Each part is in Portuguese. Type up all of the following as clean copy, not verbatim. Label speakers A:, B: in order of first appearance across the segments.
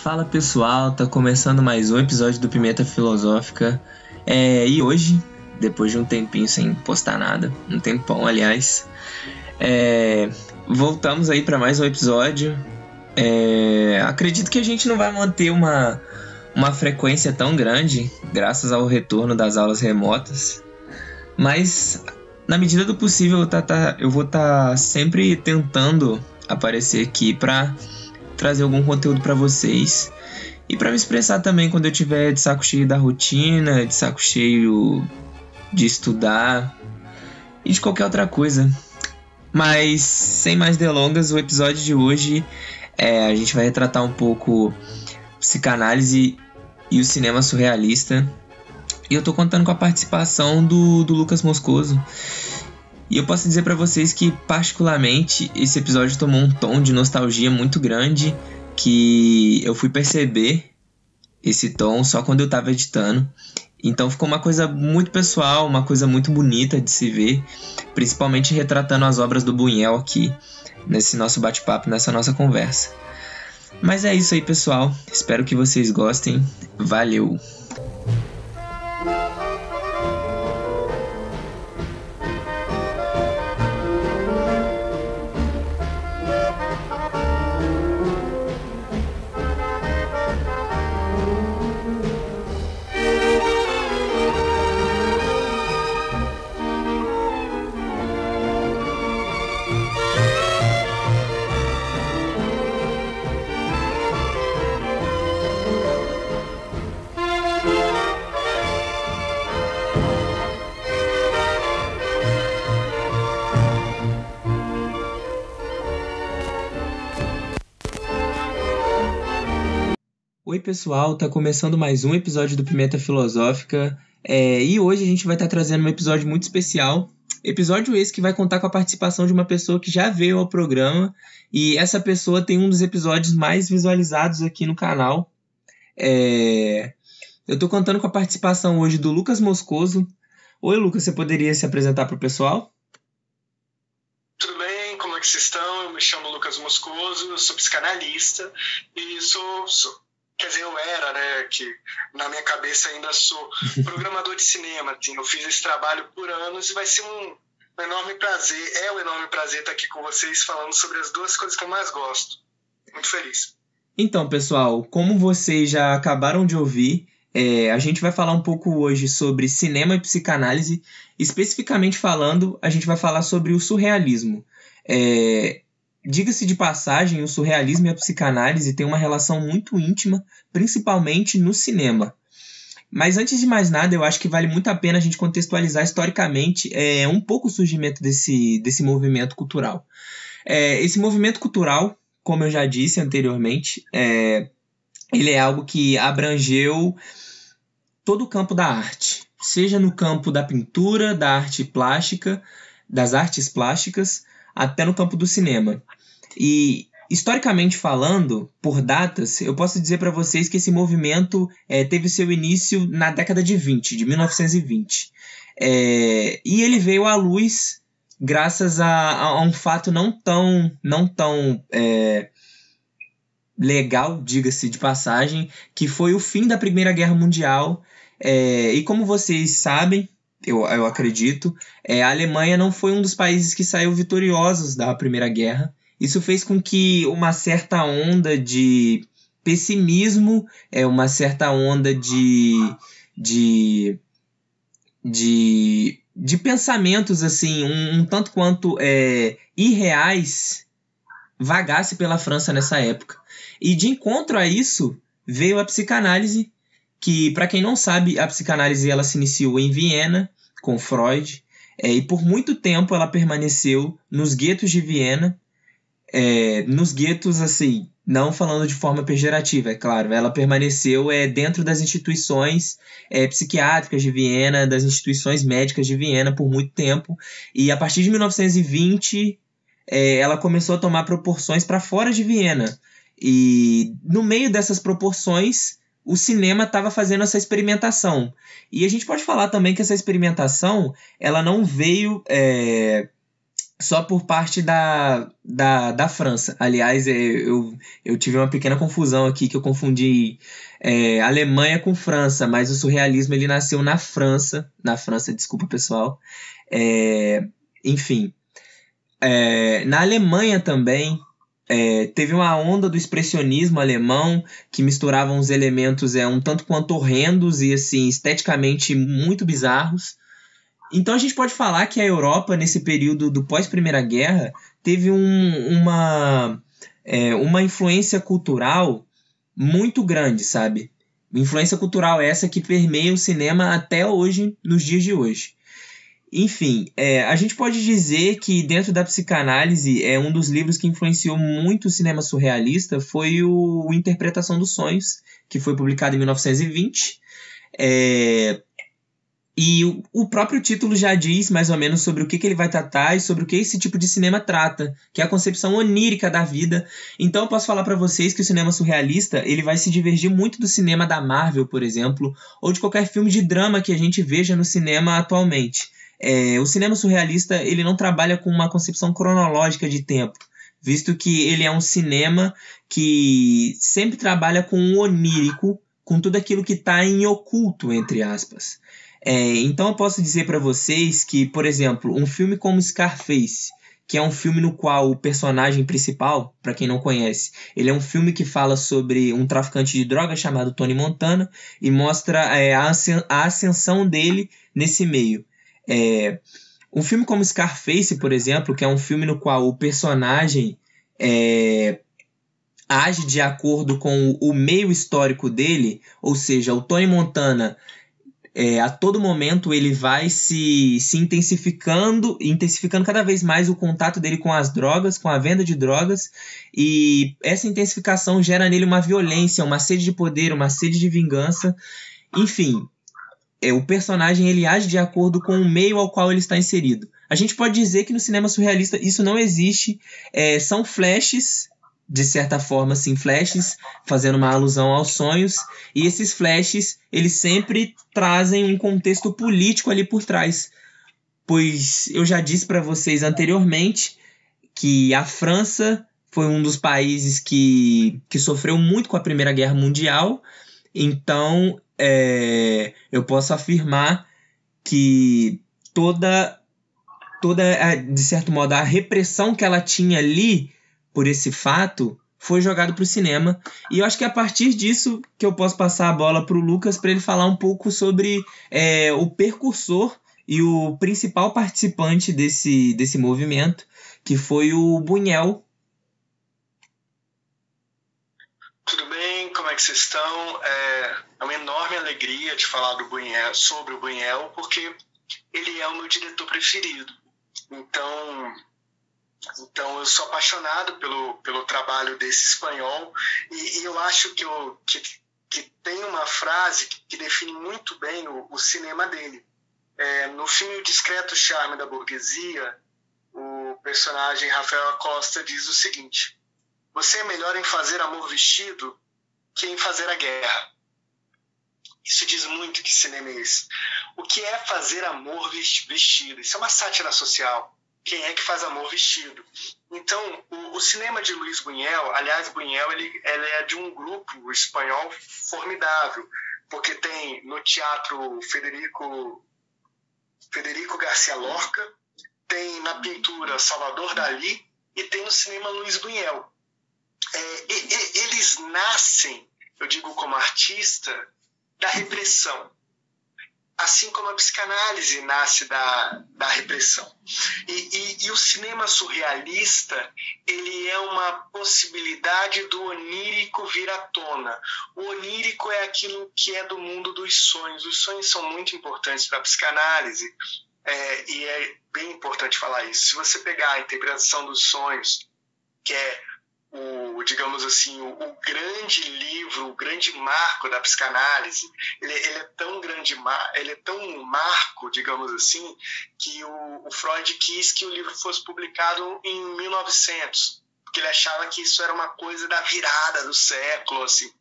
A: Fala pessoal, tá começando mais um episódio do Pimenta Filosófica. E hoje, depois de um tempinho sem postar nada, um tempão aliás, voltamos aí para mais um episódio. Acredito que a gente não vai manter uma frequência tão grande, graças ao retorno das aulas remotas, mas na medida do possível eu vou estar sempre tentando aparecer aqui para trazer algum conteúdo para vocês e para me expressar também quando eu tiver de saco cheio da rotina, de saco cheio de estudar e de qualquer outra coisa. Mas sem mais delongas, o episódio de hoje a gente vai retratar um pouco psicanálise e o cinema surrealista. E eu tô contando com a participação do Lucas Moscoso. E eu posso dizer pra vocês que, particularmente, esse episódio tomou um tom de nostalgia muito grande, que eu fui perceber esse tom só quando eu tava editando. Então ficou uma coisa muito pessoal, uma coisa muito bonita de se ver, principalmente retratando as obras do Buñuel aqui, nesse nosso bate-papo, nessa nossa conversa. Mas é isso aí, pessoal. Espero que vocês gostem. Valeu! Oi pessoal, tá começando mais um episódio do Pimenta Filosófica e hoje a gente vai estar trazendo um episódio muito especial. Episódio esse que vai contar com a participação de uma pessoa que já veio ao programa e essa pessoa tem um dos episódios mais visualizados aqui no canal. Eu tô contando com a participação hoje do Lucas Moscoso. Oi Lucas, você poderia se apresentar pro pessoal?
B: Tudo bem? Como é que vocês estão? Eu me chamo Lucas Moscoso, eu sou psicanalista e quer dizer, eu era, né, que na minha cabeça ainda sou programador de cinema, assim, eu fiz esse trabalho por anos e vai ser um enorme prazer, um enorme prazer estar aqui com vocês falando sobre as duas coisas que eu mais gosto. Muito feliz.
A: Então, pessoal, como vocês já acabaram de ouvir, a gente vai falar um pouco hoje sobre cinema e psicanálise. Especificamente falando, a gente vai falar sobre o surrealismo. Diga-se de passagem, o surrealismo e a psicanálise têm uma relação muito íntima, principalmente no cinema. Mas antes de mais nada, eu acho que vale muito a pena a gente contextualizar historicamente um pouco o surgimento desse movimento cultural. Esse movimento cultural, como eu já disse anteriormente, ele é algo que abrangeu todo o campo da arte, seja no campo da pintura, da arte plástica, das artes plásticas, até no campo do cinema. E, historicamente falando, por datas, eu posso dizer para vocês que esse movimento teve seu início na década de 1920. E ele veio à luz graças a um fato não tão legal, diga-se de passagem, que foi o fim da Primeira Guerra Mundial. E como vocês sabem, eu acredito, a Alemanha não foi um dos países que saiu vitoriosos da Primeira Guerra. Isso fez com que uma certa onda de pessimismo, uma certa onda de pensamentos assim, um tanto quanto irreais, vagasse pela França nessa época. E de encontro a isso veio a psicanálise, que, para quem não sabe, a psicanálise ela se iniciou em Viena, com Freud, e por muito tempo ela permaneceu nos guetos de Viena, nos guetos, assim, não falando de forma pejorativa, é claro, ela permaneceu dentro das instituições psiquiátricas de Viena, das instituições médicas de Viena por muito tempo, e a partir de 1920 ela começou a tomar proporções para fora de Viena, e no meio dessas proporções o cinema estava fazendo essa experimentação. E a gente pode falar também que essa experimentação ela não veio só por parte da França. Aliás, eu tive uma pequena confusão aqui, que eu confundi Alemanha com França, mas o surrealismo ele nasceu na França, desculpa pessoal. É, enfim, na Alemanha também teve uma onda do expressionismo alemão que misturava uns elementos um tanto quanto horrendos e assim esteticamente muito bizarros. Então a gente pode falar que a Europa, nesse período do pós-Primeira Guerra, teve uma influência cultural muito grande, sabe? Influência cultural essa que permeia o cinema até hoje, nos dias de hoje. Enfim, a gente pode dizer que dentro da psicanálise, um dos livros que influenciou muito o cinema surrealista foi o Interpretação dos Sonhos, que foi publicado em 1920. E o próprio título já diz mais ou menos sobre o que ele vai tratar e sobre o que esse tipo de cinema trata, que é a concepção onírica da vida. Então eu posso falar para vocês que o cinema surrealista ele vai se divergir muito do cinema da Marvel, por exemplo, ou de qualquer filme de drama que a gente veja no cinema atualmente. O cinema surrealista ele não trabalha com uma concepção cronológica de tempo, visto que ele é um cinema que sempre trabalha com o onírico, com tudo aquilo que está em oculto, entre aspas. Então eu posso dizer para vocês que, por exemplo, um filme como Scarface, que é um filme no qual o personagem principal, para quem não conhece, ele é um filme que fala sobre um traficante de drogas chamado Tony Montana e mostra a ascensão dele nesse meio. Um filme como Scarface, por exemplo, que é um filme no qual o personagem age de acordo com o meio histórico dele, ou seja, o Tony Montana a todo momento ele vai se intensificando cada vez mais o contato dele com as drogas, com a venda de drogas, e essa intensificação gera nele uma violência, uma sede de poder, uma sede de vingança. Enfim, o personagem ele age de acordo com o meio ao qual ele está inserido. A gente pode dizer que no cinema surrealista isso não existe, são flashes, de certa forma, assim, flashes, fazendo uma alusão aos sonhos, e esses flashes, eles sempre trazem um contexto político ali por trás, pois eu já disse para vocês anteriormente que a França foi um dos países que sofreu muito com a Primeira Guerra Mundial, então eu posso afirmar que toda de certo modo, a repressão que ela tinha ali por esse fato, foi jogado para o cinema. E eu acho que é a partir disso que eu posso passar a bola para o Lucas para ele falar um pouco sobre o precursor e o principal participante desse movimento, que foi o Buñuel.
B: Tudo bem? Como é que vocês estão? É uma enorme alegria de falar sobre o Buñuel, porque ele é o meu diretor preferido. Então eu sou apaixonado pelo trabalho desse espanhol e eu acho que tem uma frase que define muito bem o cinema dele. No filme O Discreto Charme da Burguesia, o personagem Rafael Acosta diz o seguinte: você é melhor em fazer amor vestido que em fazer a guerra. Isso diz muito que cinema é esse. O que é fazer amor vestido? Isso é uma sátira social. Quem é que faz amor vestido? Então, o cinema de Luis Buñuel, aliás, Buñuel ele é de um grupo espanhol formidável, porque tem no teatro Federico García Lorca, tem na pintura Salvador Dalí e tem no cinema Luis Buñuel. Eles nascem, eu digo como artista, da repressão. Assim como a psicanálise nasce da repressão. E o cinema surrealista, ele é uma possibilidade do onírico vir à tona. O onírico é aquilo que é do mundo dos sonhos. Os sonhos são muito importantes para a psicanálise, e é bem importante falar isso. Se você pegar a interpretação dos sonhos, que é digamos assim, o grande livro, o grande marco da psicanálise, ele é tão grande, ele é tão um marco, digamos assim, que o Freud quis que o livro fosse publicado em 1900, porque ele achava que isso era uma coisa da virada do século, assim.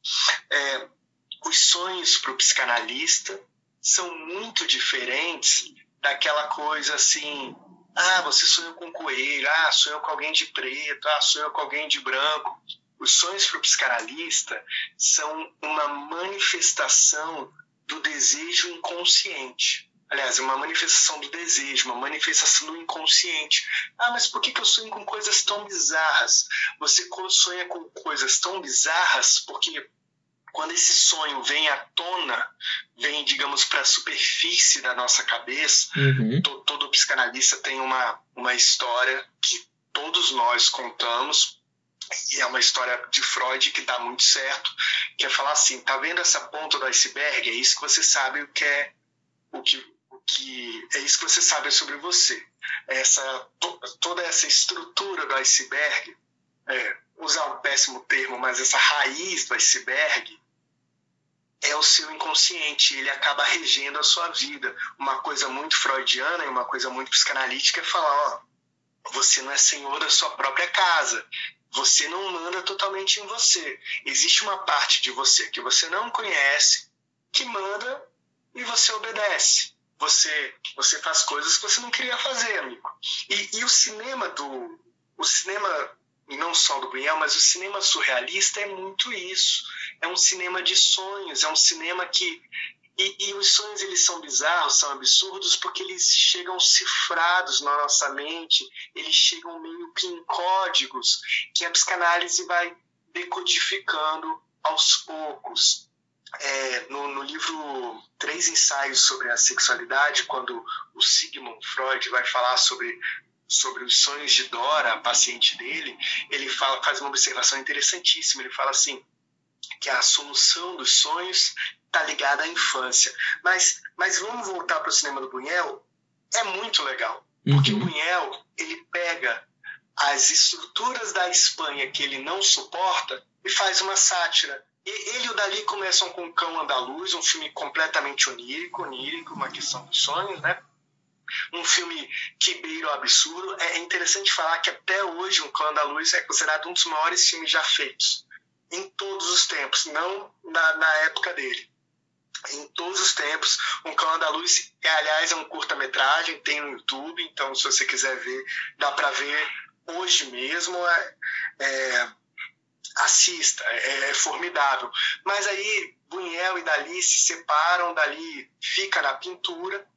B: Os sonhos para o psicanalista são muito diferentes daquela coisa assim Ah, você sonhou com um coelho, ah, sonhou com alguém de preto, ah, sonhou com alguém de branco. Os sonhos para o psicanalista são uma manifestação do desejo inconsciente. Aliás, uma manifestação do desejo, uma manifestação do inconsciente. Ah, mas por que eu sonho com coisas tão bizarras? Você sonha com coisas tão bizarras porque quando esse sonho vem à tona, vem, digamos, para a superfície da nossa cabeça, todo psicanalista tem uma história que todos nós contamos, e é uma história de Freud que dá muito certo, que é falar assim, tá vendo essa ponta do iceberg? É isso que você sabe é isso que você sabe sobre você. Toda essa estrutura do iceberg, usar um péssimo termo, mas essa raiz do iceberg é o seu inconsciente, ele acaba regendo a sua vida. Uma coisa muito freudiana e uma coisa muito psicanalítica é falar, você não é senhor da sua própria casa, você não manda totalmente em você. Existe uma parte de você que você não conhece, que manda e você obedece. Você faz coisas que você não queria fazer, amigo. E o cinema, e não só do Buñuel, mas o cinema surrealista é muito isso. É um cinema de sonhos, é um cinema que... E os sonhos, eles são bizarros, são absurdos, porque eles chegam cifrados na nossa mente, eles chegam meio que em códigos que a psicanálise vai decodificando aos poucos. No livro 3 Ensaios sobre a Sexualidade, quando o Sigmund Freud vai falar sobre os sonhos de Dora, a paciente dele, ele faz uma observação interessantíssima. Ele fala assim, que a solução dos sonhos está ligada à infância. Mas vamos voltar para o cinema do Buñuel. É muito legal, porque o Buñuel, ele pega as estruturas da Espanha que ele não suporta e faz uma sátira. Ele e o Dalí começam com O Cão Andaluz, um filme completamente onírico, uma questão dos sonhos, né? Um filme que beira o absurdo. É interessante falar que até hoje O Cão Andaluz é considerado um dos maiores filmes já feitos, em todos os tempos, não na época dele. Em todos os tempos, Um Cão Andaluz, aliás, é um curta-metragem, tem no YouTube, então se você quiser ver, dá para ver hoje mesmo. Assista, é formidável. Mas aí Buñuel e Dalí se separam, Dalí fica na pintura,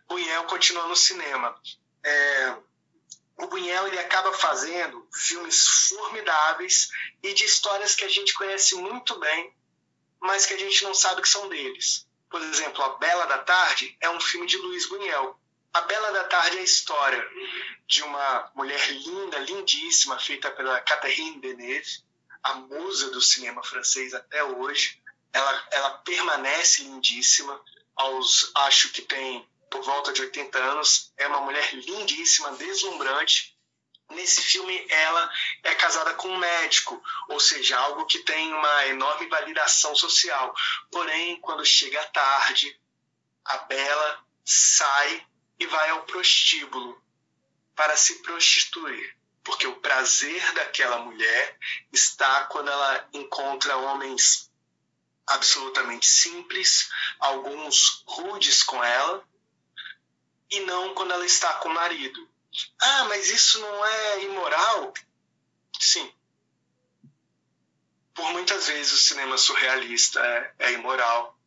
B: Buñuel continua no cinema. O Buñuel, ele acaba fazendo filmes formidáveis e de histórias que a gente conhece muito bem, mas que a gente não sabe que são deles. Por exemplo, A Bela da Tarde é um filme de Luiz Buñuel. A Bela da Tarde é a história de uma mulher linda, lindíssima, feita pela Catherine Deneuve, a musa do cinema francês até hoje. Ela permanece lindíssima, acho que tem por volta de 80 anos. É uma mulher lindíssima, deslumbrante. Nesse filme, ela é casada com um médico, ou seja, algo que tem uma enorme validação social. Porém, quando chega a tarde, a Bela sai e vai ao prostíbulo para se prostituir, porque o prazer daquela mulher está quando ela encontra homens absolutamente simples, alguns rudes com ela, e não quando ela está com o marido. Ah, mas isso não é imoral? Sim. Por muitas vezes o cinema surrealista é imoral.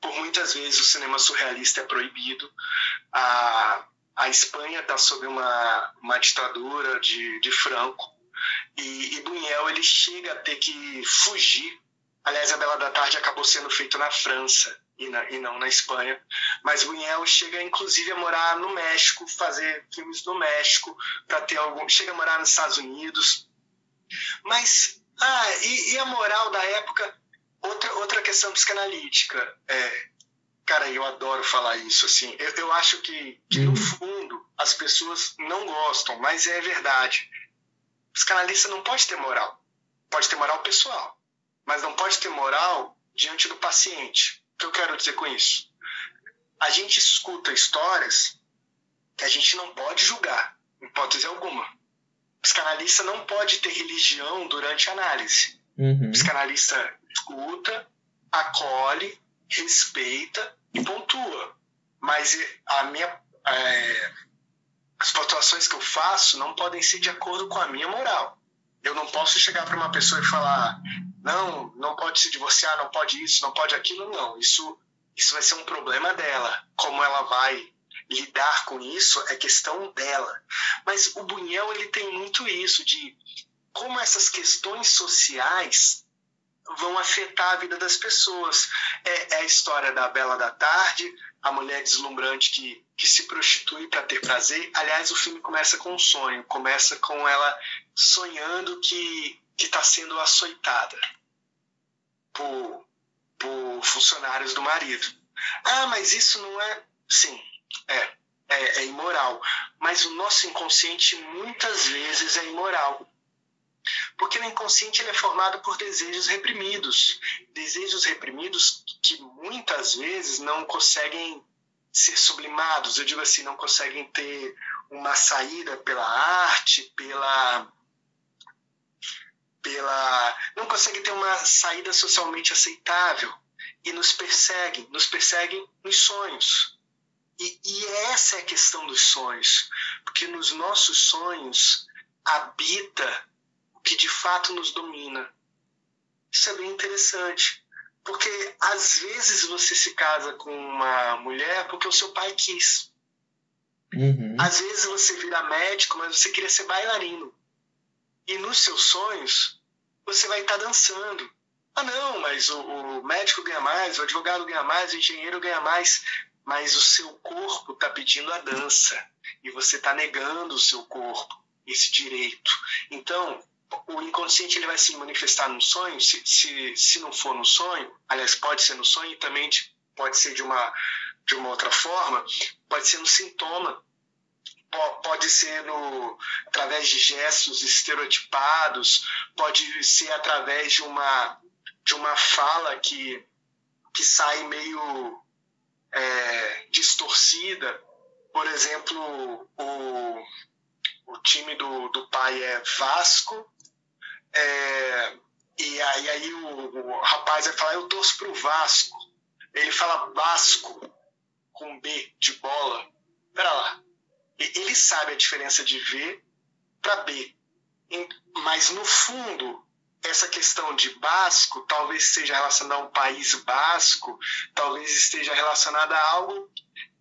B: Por muitas vezes o cinema surrealista é proibido. A Espanha está sob uma ditadura de Franco, e Buñuel, ele chega a ter que fugir. Aliás, A Bela da Tarde acabou sendo feito na França e não na Espanha, mas Buñuel chega inclusive a morar no México, fazer filmes no México, chega a morar nos Estados Unidos. Mas e a moral da época? Outra questão psicanalítica. Cara, eu adoro falar isso, assim. Eu acho que no fundo, as pessoas não gostam, mas é verdade. O psicanalista não pode ter moral. Pode ter moral pessoal, mas não pode ter moral diante do paciente. O que eu quero dizer com isso? A gente escuta histórias que a gente não pode julgar, em hipótese alguma. O psicanalista não pode ter religião durante a análise. O psicanalista escuta, acolhe, respeita e pontua. Mas as pontuações que eu faço não podem ser de acordo com a minha moral. Eu não posso chegar para uma pessoa e falar, não pode se divorciar, não pode isso, não pode aquilo, não. Isso vai ser um problema dela. Como ela vai lidar com isso é questão dela. Mas o Buñuel, ele tem muito isso, de como essas questões sociais vão afetar a vida das pessoas. É a história da Bela da Tarde, a mulher deslumbrante que se prostitui para ter prazer. Aliás, o filme começa com um sonho, começa com ela sonhando que está sendo açoitada por funcionários do marido. Mas isso não é... Sim, é imoral. Mas o nosso inconsciente muitas vezes é imoral. Porque o inconsciente ele é formado por desejos reprimidos. Desejos reprimidos que muitas vezes não conseguem ser sublimados. Eu digo assim, não conseguem ter uma saída pela arte, não conseguem ter uma saída socialmente aceitável. E nos perseguem nos sonhos. E essa é a questão dos sonhos. Porque nos nossos sonhos habita o que de fato nos domina. Isso é bem interessante. Porque às vezes você se casa com uma mulher porque o seu pai quis.
A: Uhum.
B: Às vezes você vira médico, mas você queria ser bailarino. E nos seus sonhos, você vai estar dançando. Não, mas o médico ganha mais, o advogado ganha mais, o engenheiro ganha mais. Mas o seu corpo está pedindo a dança. E você está negando o seu corpo, esse direito. Então, o inconsciente ele vai se manifestar num sonho, se não for no sonho, aliás, pode ser no sonho e também pode ser de uma outra forma, pode ser no sintoma, pode ser através de gestos estereotipados, pode ser através de uma fala que sai meio distorcida. Por exemplo, o time do pai é Vasco, e aí o rapaz vai falar, eu torço pro Vasco. Ele fala Vasco com B de bola. Pera lá. Ele sabe a diferença de V para B. Mas no fundo, essa questão de basco talvez esteja relacionada a um país basco, talvez esteja relacionada a algo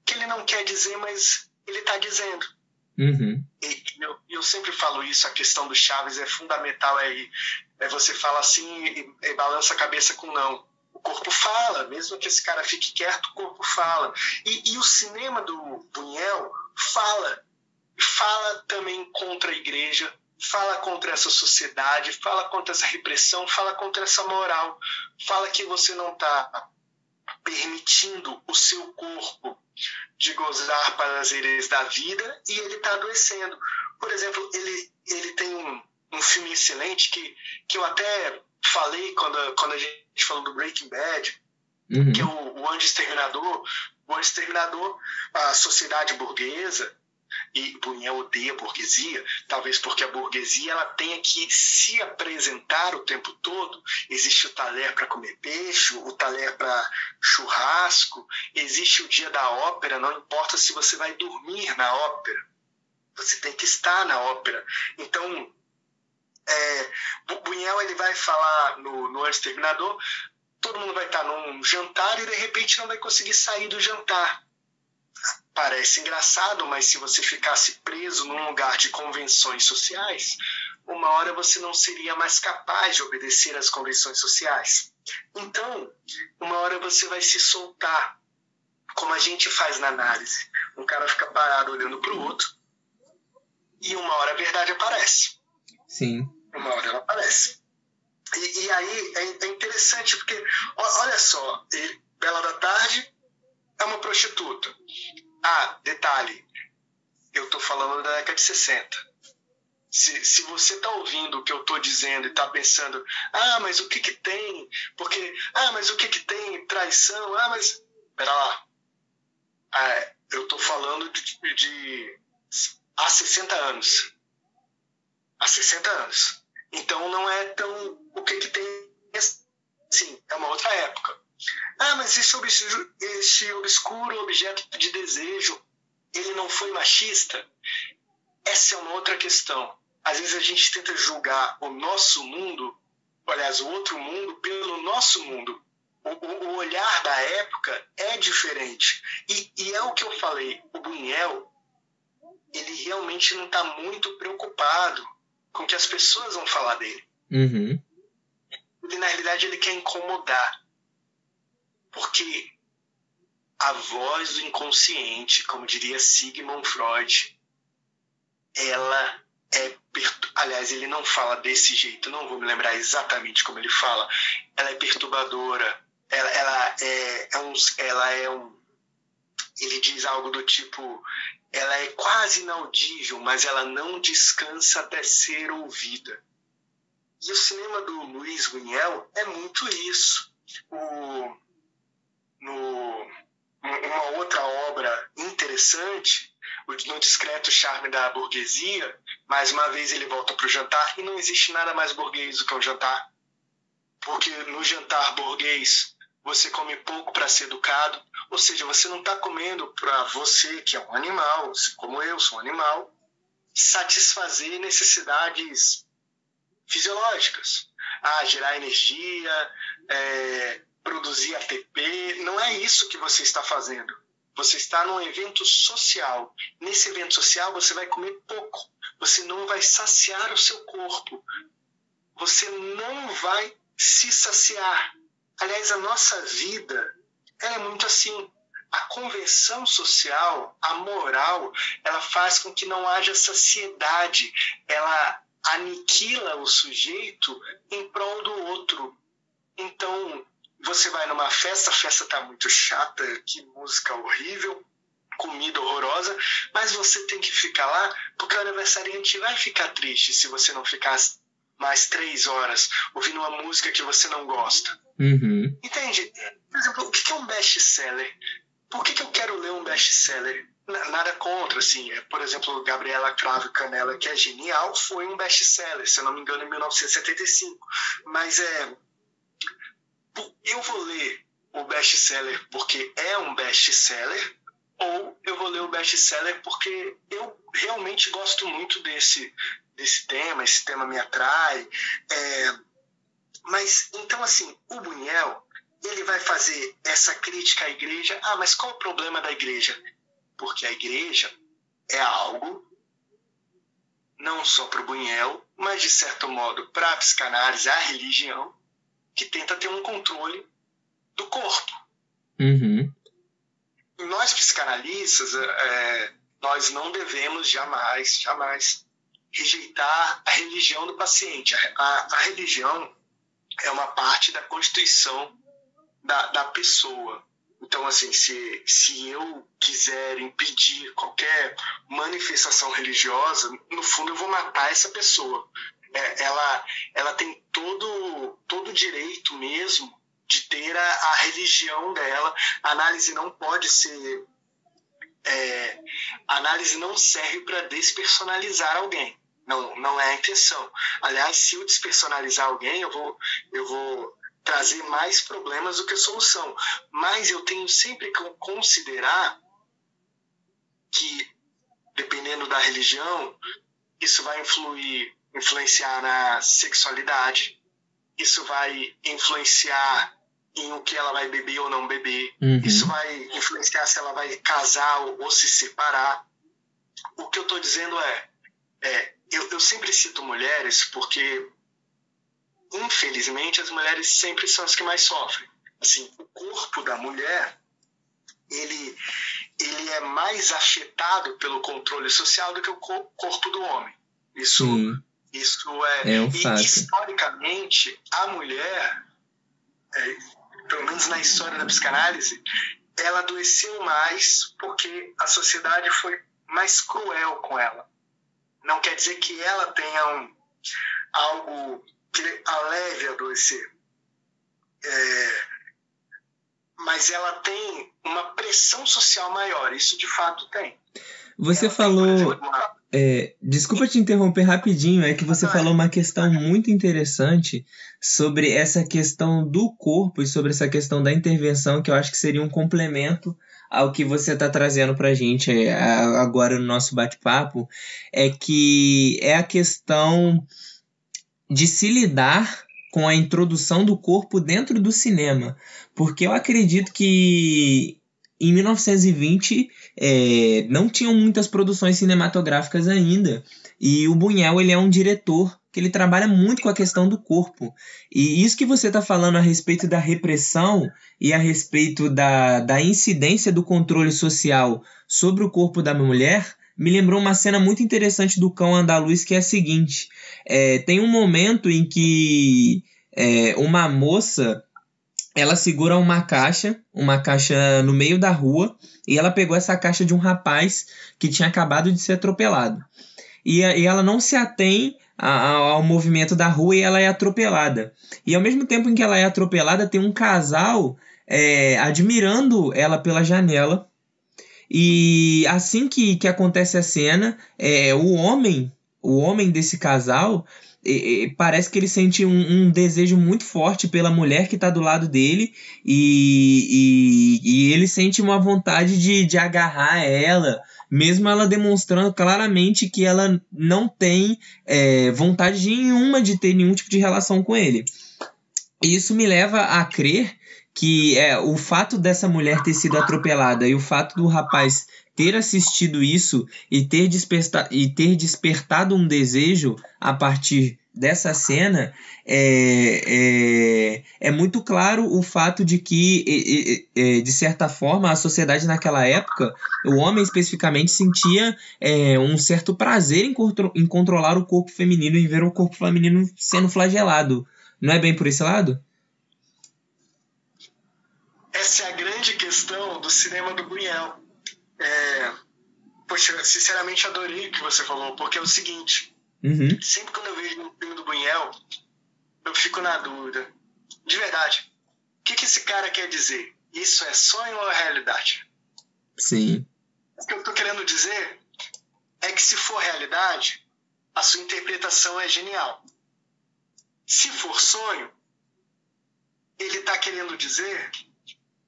B: que ele não quer dizer, mas ele está dizendo.
A: Uhum.
B: E eu sempre falo isso, a questão do Chaves é fundamental, você fala assim e balança a cabeça com não. O corpo fala, mesmo que esse cara fique quieto, o corpo fala. E o cinema do Buñuel fala também contra a igreja, fala contra essa sociedade, fala contra essa repressão, fala contra essa moral, fala que você não está permitindo o seu corpo de gozar prazeres da vida e ele está adoecendo. Por exemplo, ele tem um filme excelente que eu até falei quando a gente falou do Breaking Bad,
A: Uhum.
B: que é o Anjo Exterminador. O Anjo Exterminador, a sociedade burguesa, e Buñuel odeia a burguesia, talvez porque a burguesia ela tenha que se apresentar o tempo todo. Existe o talher para comer peixe, o talher para churrasco, existe o dia da ópera, não importa se você vai dormir na ópera, você tem que estar na ópera. Então, Buñuel ele vai falar no Anjo Exterminador, todo mundo vai estar num jantar e de repente não vai conseguir sair do jantar. Parece engraçado, mas se você ficasse preso num lugar de convenções sociais, uma hora você não seria mais capaz de obedecer às convenções sociais. Então, uma hora você vai se soltar, como a gente faz na análise. Um cara fica parado olhando para o outro e uma hora a verdade aparece.
A: Sim.
B: Uma hora ela aparece. E aí é interessante porque, olha só, Bela da Tarde é uma prostituta. Detalhe, eu estou falando da década de 60. Se você está ouvindo o que eu estou dizendo e está pensando, mas o que tem? Porque, mas o que tem? Traição, mas... Pera lá. Eu estou falando de há 60 anos. Há 60 anos. Então não é tão... O que tem? Sim, é uma outra época. Mas esse obscuro objeto de desejo ele não foi machista? Essa é uma outra questão. Às vezes a gente tenta julgar o nosso mundo, aliás, o outro mundo, pelo nosso mundo. O olhar da época é diferente. E é o que eu falei, o Buñuel, ele realmente não está muito preocupado com o que as pessoas vão falar dele.
A: Uhum.
B: Ele, na realidade, ele quer incomodar. Porque a voz do inconsciente, como diria Sigmund Freud, ela é... Aliás, ele não fala desse jeito, não vou me lembrar exatamente como ele fala. Ela é perturbadora. Ele diz algo do tipo, ela é quase inaudível, mas ela não descansa até ser ouvida. E o cinema do Luiz Buñuel é muito isso. Uma outra obra interessante, No Discreto Charme da Burguesia, mais uma vez ele volta para o jantar, e não existe nada mais burguês do que um jantar. Porque no jantar burguês você come pouco para ser educado, ou seja, você não está comendo para você, que é um animal, como eu sou um animal, satisfazer necessidades fisiológicas. Gerar energia, produzir ATP, não é isso que você está fazendo. Você está num evento social. Nesse evento social você vai comer pouco, você não vai saciar o seu corpo, você não vai se saciar. Aliás, a nossa vida, ela é muito assim. A convenção social, a moral, ela faz com que não haja saciedade. Ela aniquila o sujeito em prol do outro. Então, você vai numa festa, a festa está muito chata, que música horrível, comida horrorosa, mas você tem que ficar lá, porque o aniversariante vai ficar triste se você não ficar mais 3 horas ouvindo uma música que você não gosta.
A: Uhum.
B: Entende? Por exemplo, o que é um best-seller? Por que eu quero ler um best-seller? Nada contra, assim. Por exemplo, Gabriela Cravo Canella, que é genial, foi um best-seller, se eu não me engano, em 1975. Mas eu vou ler o best-seller porque é um best-seller, ou eu vou ler o best-seller porque eu realmente gosto muito desse tema, esse tema me atrai. Mas, então, assim, o Buñuel, ele vai fazer essa crítica à igreja. Mas qual o problema da igreja? Porque a igreja é algo, não só para o Buñuel, mas, de certo modo, para a psicanálise, a religião, que tenta ter um controle do corpo.
A: Uhum.
B: E nós, psicanalistas, nós não devemos jamais rejeitar a religião do paciente. A religião é uma parte da constituição da pessoa. Então, assim, se eu quiser impedir qualquer manifestação religiosa, no fundo eu vou matar essa pessoa. Ela tem todo o direito mesmo de ter a religião dela. A análise não pode ser... a análise não serve para despersonalizar alguém. Não é a intenção. Aliás, se eu despersonalizar alguém, eu vou trazer mais problemas do que solução. Mas eu tenho sempre que considerar que, dependendo da religião, isso vai influenciar na sexualidade, isso vai influenciar em o que ela vai beber ou não beber, isso vai influenciar se ela vai casar ou se separar. O que eu estou dizendo eu sempre cito mulheres porque, infelizmente, as mulheres sempre são as que mais sofrem. Assim, o corpo da mulher, ele é mais afetado pelo controle social do que o corpo do homem. Isso
A: é um fato.
B: E, historicamente, a mulher, pelo menos na história da psicanálise, ela adoeceu mais porque a sociedade foi mais cruel com ela. Não quer dizer que ela tenha algo que a leve a adoecer. Mas ela tem uma pressão social maior. Isso de fato tem.
A: Você falou... Desculpa te interromper rapidinho, é que você falou uma questão muito interessante sobre essa questão do corpo e sobre essa questão da intervenção, que eu acho que seria um complemento ao que você está trazendo para a gente agora no nosso bate-papo, é que é a questão de se lidar com a introdução do corpo dentro do cinema, porque eu acredito que em 1920 não tinham muitas produções cinematográficas ainda, e o Buñuel ele é um diretor que ele trabalha muito com a questão do corpo, e isso que você está falando a respeito da repressão e a respeito da incidência do controle social sobre o corpo da mulher me lembrou uma cena muito interessante do Cão Andaluz, que é a seguinte: tem um momento em que uma moça ela segura uma caixa no meio da rua, e ela pegou essa caixa de um rapaz que tinha acabado de ser atropelado. E ela não se atém ao movimento da rua e ela é atropelada. E ao mesmo tempo em que ela é atropelada, tem um casal admirando ela pela janela. E assim que acontece a cena, o homem desse casal, parece que ele sente um desejo muito forte pela mulher que está do lado dele, e ele sente uma vontade de agarrar ela, mesmo ela demonstrando claramente que ela não tem vontade nenhuma de ter nenhum tipo de relação com ele. E isso me leva a crer que o fato dessa mulher ter sido atropelada e o fato do rapaz ter assistido isso e ter despertado um desejo a partir dessa cena, é muito claro o fato de que, de certa forma, a sociedade naquela época, o homem especificamente, sentia um certo prazer em controlar o corpo feminino e ver o corpo feminino sendo flagelado. Não é bem por esse lado?
B: Essa é a grande questão do cinema do Buñuel. Poxa, eu sinceramente adorei o que você falou, porque é o seguinte, sempre quando eu vejo um filme do Buñuel, eu fico na dúvida, de verdade, o que esse cara quer dizer? Isso é sonho ou é realidade?
A: Sim.
B: O que eu estou querendo dizer é que se for realidade, a sua interpretação é genial. Se for sonho, ele está querendo dizer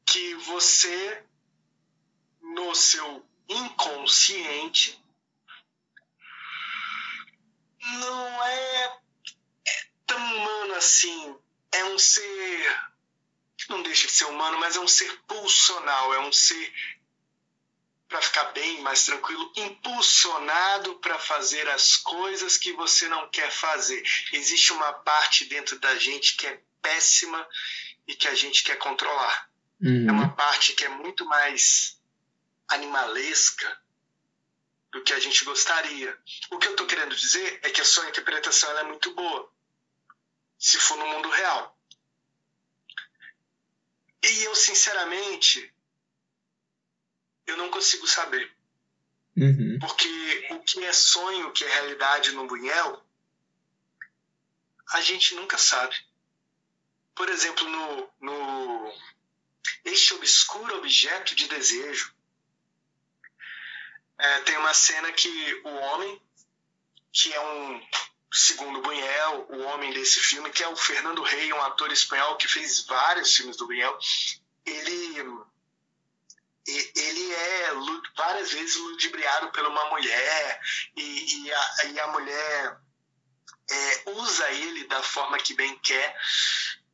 B: que você, no seu inconsciente, não é tão humano assim. É um ser, não deixa de ser humano, mas é um ser pulsional, é um ser, para ficar bem mais tranquilo, impulsionado para fazer as coisas que você não quer fazer. Existe uma parte dentro da gente que é péssima e que a gente quer controlar. É uma parte que é muito mais animalesca do que a gente gostaria. O que eu estou querendo dizer é que a sua interpretação ela é muito boa, se for no mundo real. E eu, sinceramente, eu não consigo saber. Porque o que é sonho, o que é realidade no Buñuel, a gente nunca sabe. Por exemplo, no Este Obscuro Objeto de Desejo, tem uma cena que o homem, que é segundo Buñuel, o homem desse filme, que é o Fernando Rey, um ator espanhol que fez vários filmes do Buñuel, ele é várias vezes ludibriado por uma mulher, e a mulher usa ele da forma que bem quer.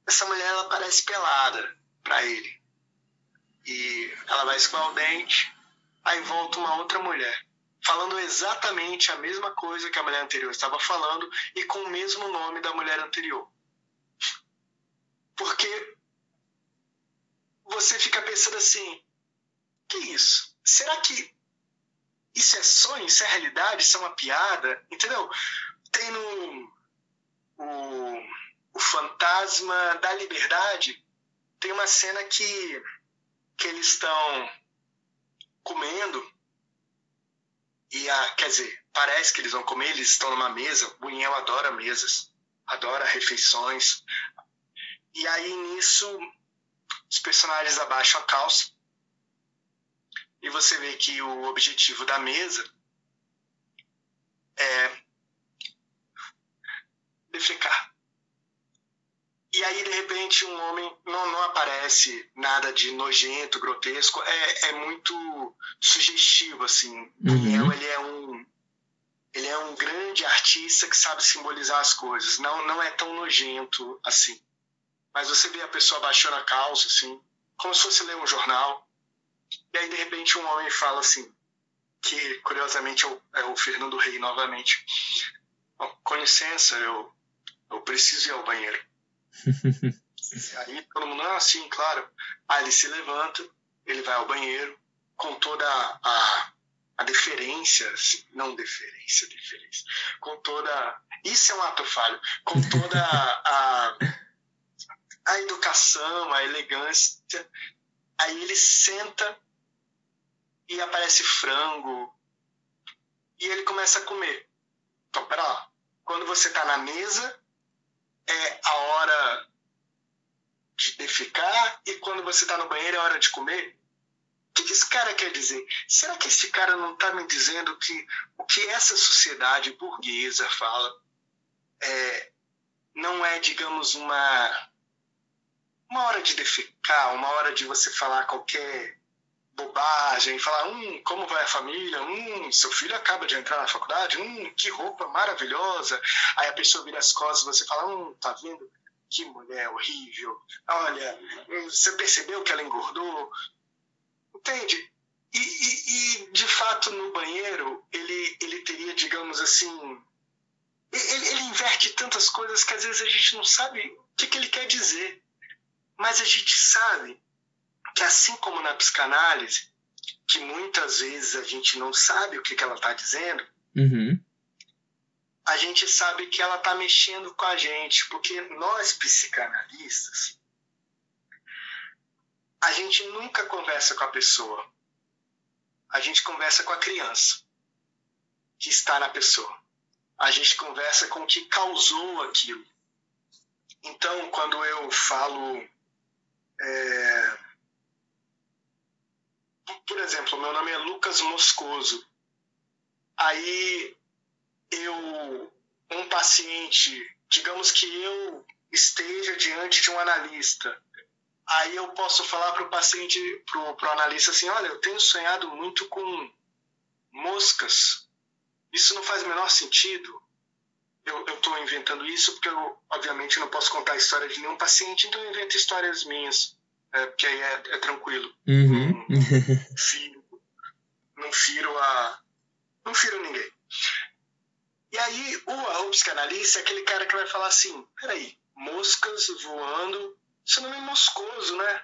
B: Essa mulher, ela parece pelada para ele. E ela vai escovar o dente, aí volta uma outra mulher, falando exatamente a mesma coisa que a mulher anterior estava falando e com o mesmo nome da mulher anterior. Porque você fica pensando assim, que isso? Será que isso é sonho? Isso é realidade? Isso é uma piada? Entendeu? Tem o Fantasma da Liberdade, tem uma cena que eles estão comendo, quer dizer, parece que eles vão comer, eles estão numa mesa. O Buñuel adora mesas, adora refeições, e aí nisso os personagens abaixam a calça e você vê que o objetivo da mesa defecar. E aí, de repente, um homem, não aparece nada de nojento, grotesco, é muito sugestivo, assim. Buñuel, ele é um grande artista que sabe simbolizar as coisas. Não é tão nojento assim. Mas você vê a pessoa abaixando a calça, assim, como se fosse ler um jornal. E aí, de repente, um homem fala assim, que curiosamente é o Fernando Rey novamente. Com licença, eu preciso ir ao banheiro. Aí todo mundo, sim, claro. Aí ele se levanta, ele vai ao banheiro, com toda a deferência, não deferência, com toda... Isso é um ato falho. Com toda a educação, a elegância. Aí ele senta e aparece frango e ele começa a comer. Então, pera lá. Quando você está na mesa, é a hora de defecar, e quando você está no banheiro é a hora de comer? O que esse cara quer dizer? Será que esse cara não está me dizendo que o que essa sociedade burguesa fala não é, digamos, uma hora de defecar, uma hora de você falar qualquer bobagem, falar, como vai a família? Seu filho acaba de entrar na faculdade? Que roupa maravilhosa. Aí a pessoa vira as costas e você fala, tá vendo? Que mulher horrível. Olha, você percebeu que ela engordou? Entende? E de fato, no banheiro, ele teria, digamos assim... Ele inverte tantas coisas que às vezes a gente não sabe o que ele quer dizer. Mas a gente sabe que, assim como na psicanálise, que muitas vezes a gente não sabe o que ela está dizendo, a gente sabe que ela está mexendo com a gente, porque nós, psicanalistas, a gente nunca conversa com a pessoa. A gente conversa com a criança que está na pessoa. A gente conversa com o que causou aquilo. Então, quando eu falo... Por exemplo, meu nome é Lucas Moscoso. Aí um paciente, digamos que eu esteja diante de um analista, aí eu posso falar para o paciente, para o analista assim, olha, eu tenho sonhado muito com moscas. Isso não faz o menor sentido. Eu estou inventando isso porque eu, obviamente, não posso contar a história de nenhum paciente, então eu invento histórias minhas, porque aí é tranquilo. Não firo ninguém. E aí, o psicanalista é aquele cara que vai falar assim, peraí, moscas voando, seu nome é Moscoso, né?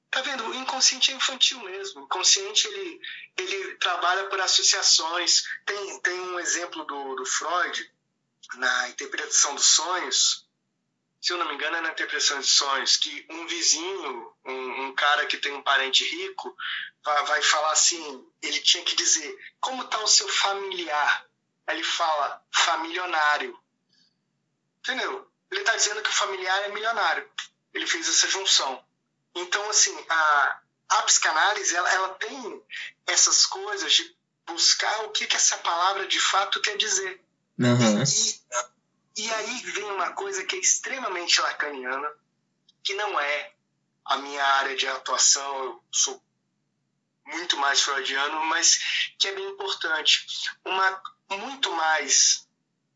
B: Tá vendo? O inconsciente é infantil mesmo. O inconsciente, ele trabalha por associações. Tem um exemplo do Freud, na interpretação dos sonhos, se eu não me engano é na interpretação de sonhos, que um vizinho, um cara que tem um parente rico, vai falar assim, ele tinha que dizer, como está o seu familiar? Aí ele fala, familionário. Entendeu? Ele está dizendo que o familiar é milionário. Ele fez essa junção. Então, assim, a psicanálise, ela tem essas coisas de buscar o que essa palavra de fato quer dizer. E aí vem uma coisa que é extremamente lacaniana, que não é a minha área de atuação, eu sou muito mais freudiano, mas que é bem importante. Muito mais...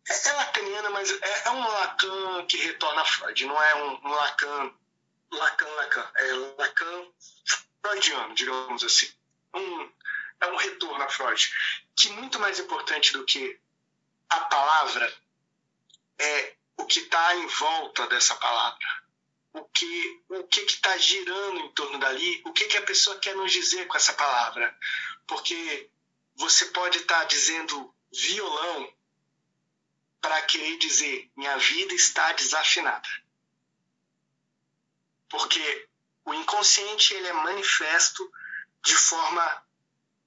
B: É lacaniana, mas é um Lacan que retorna a Freud, não é um Lacan. É Lacan freudiano, digamos assim. É um retorno a Freud. Que muito mais importante do que a palavra é o que está em volta dessa palavra. O que está girando em torno dali, o que a pessoa quer nos dizer com essa palavra. Porque você pode estar dizendo violão para querer dizer minha vida está desafinada. Porque o inconsciente ele é manifesto de forma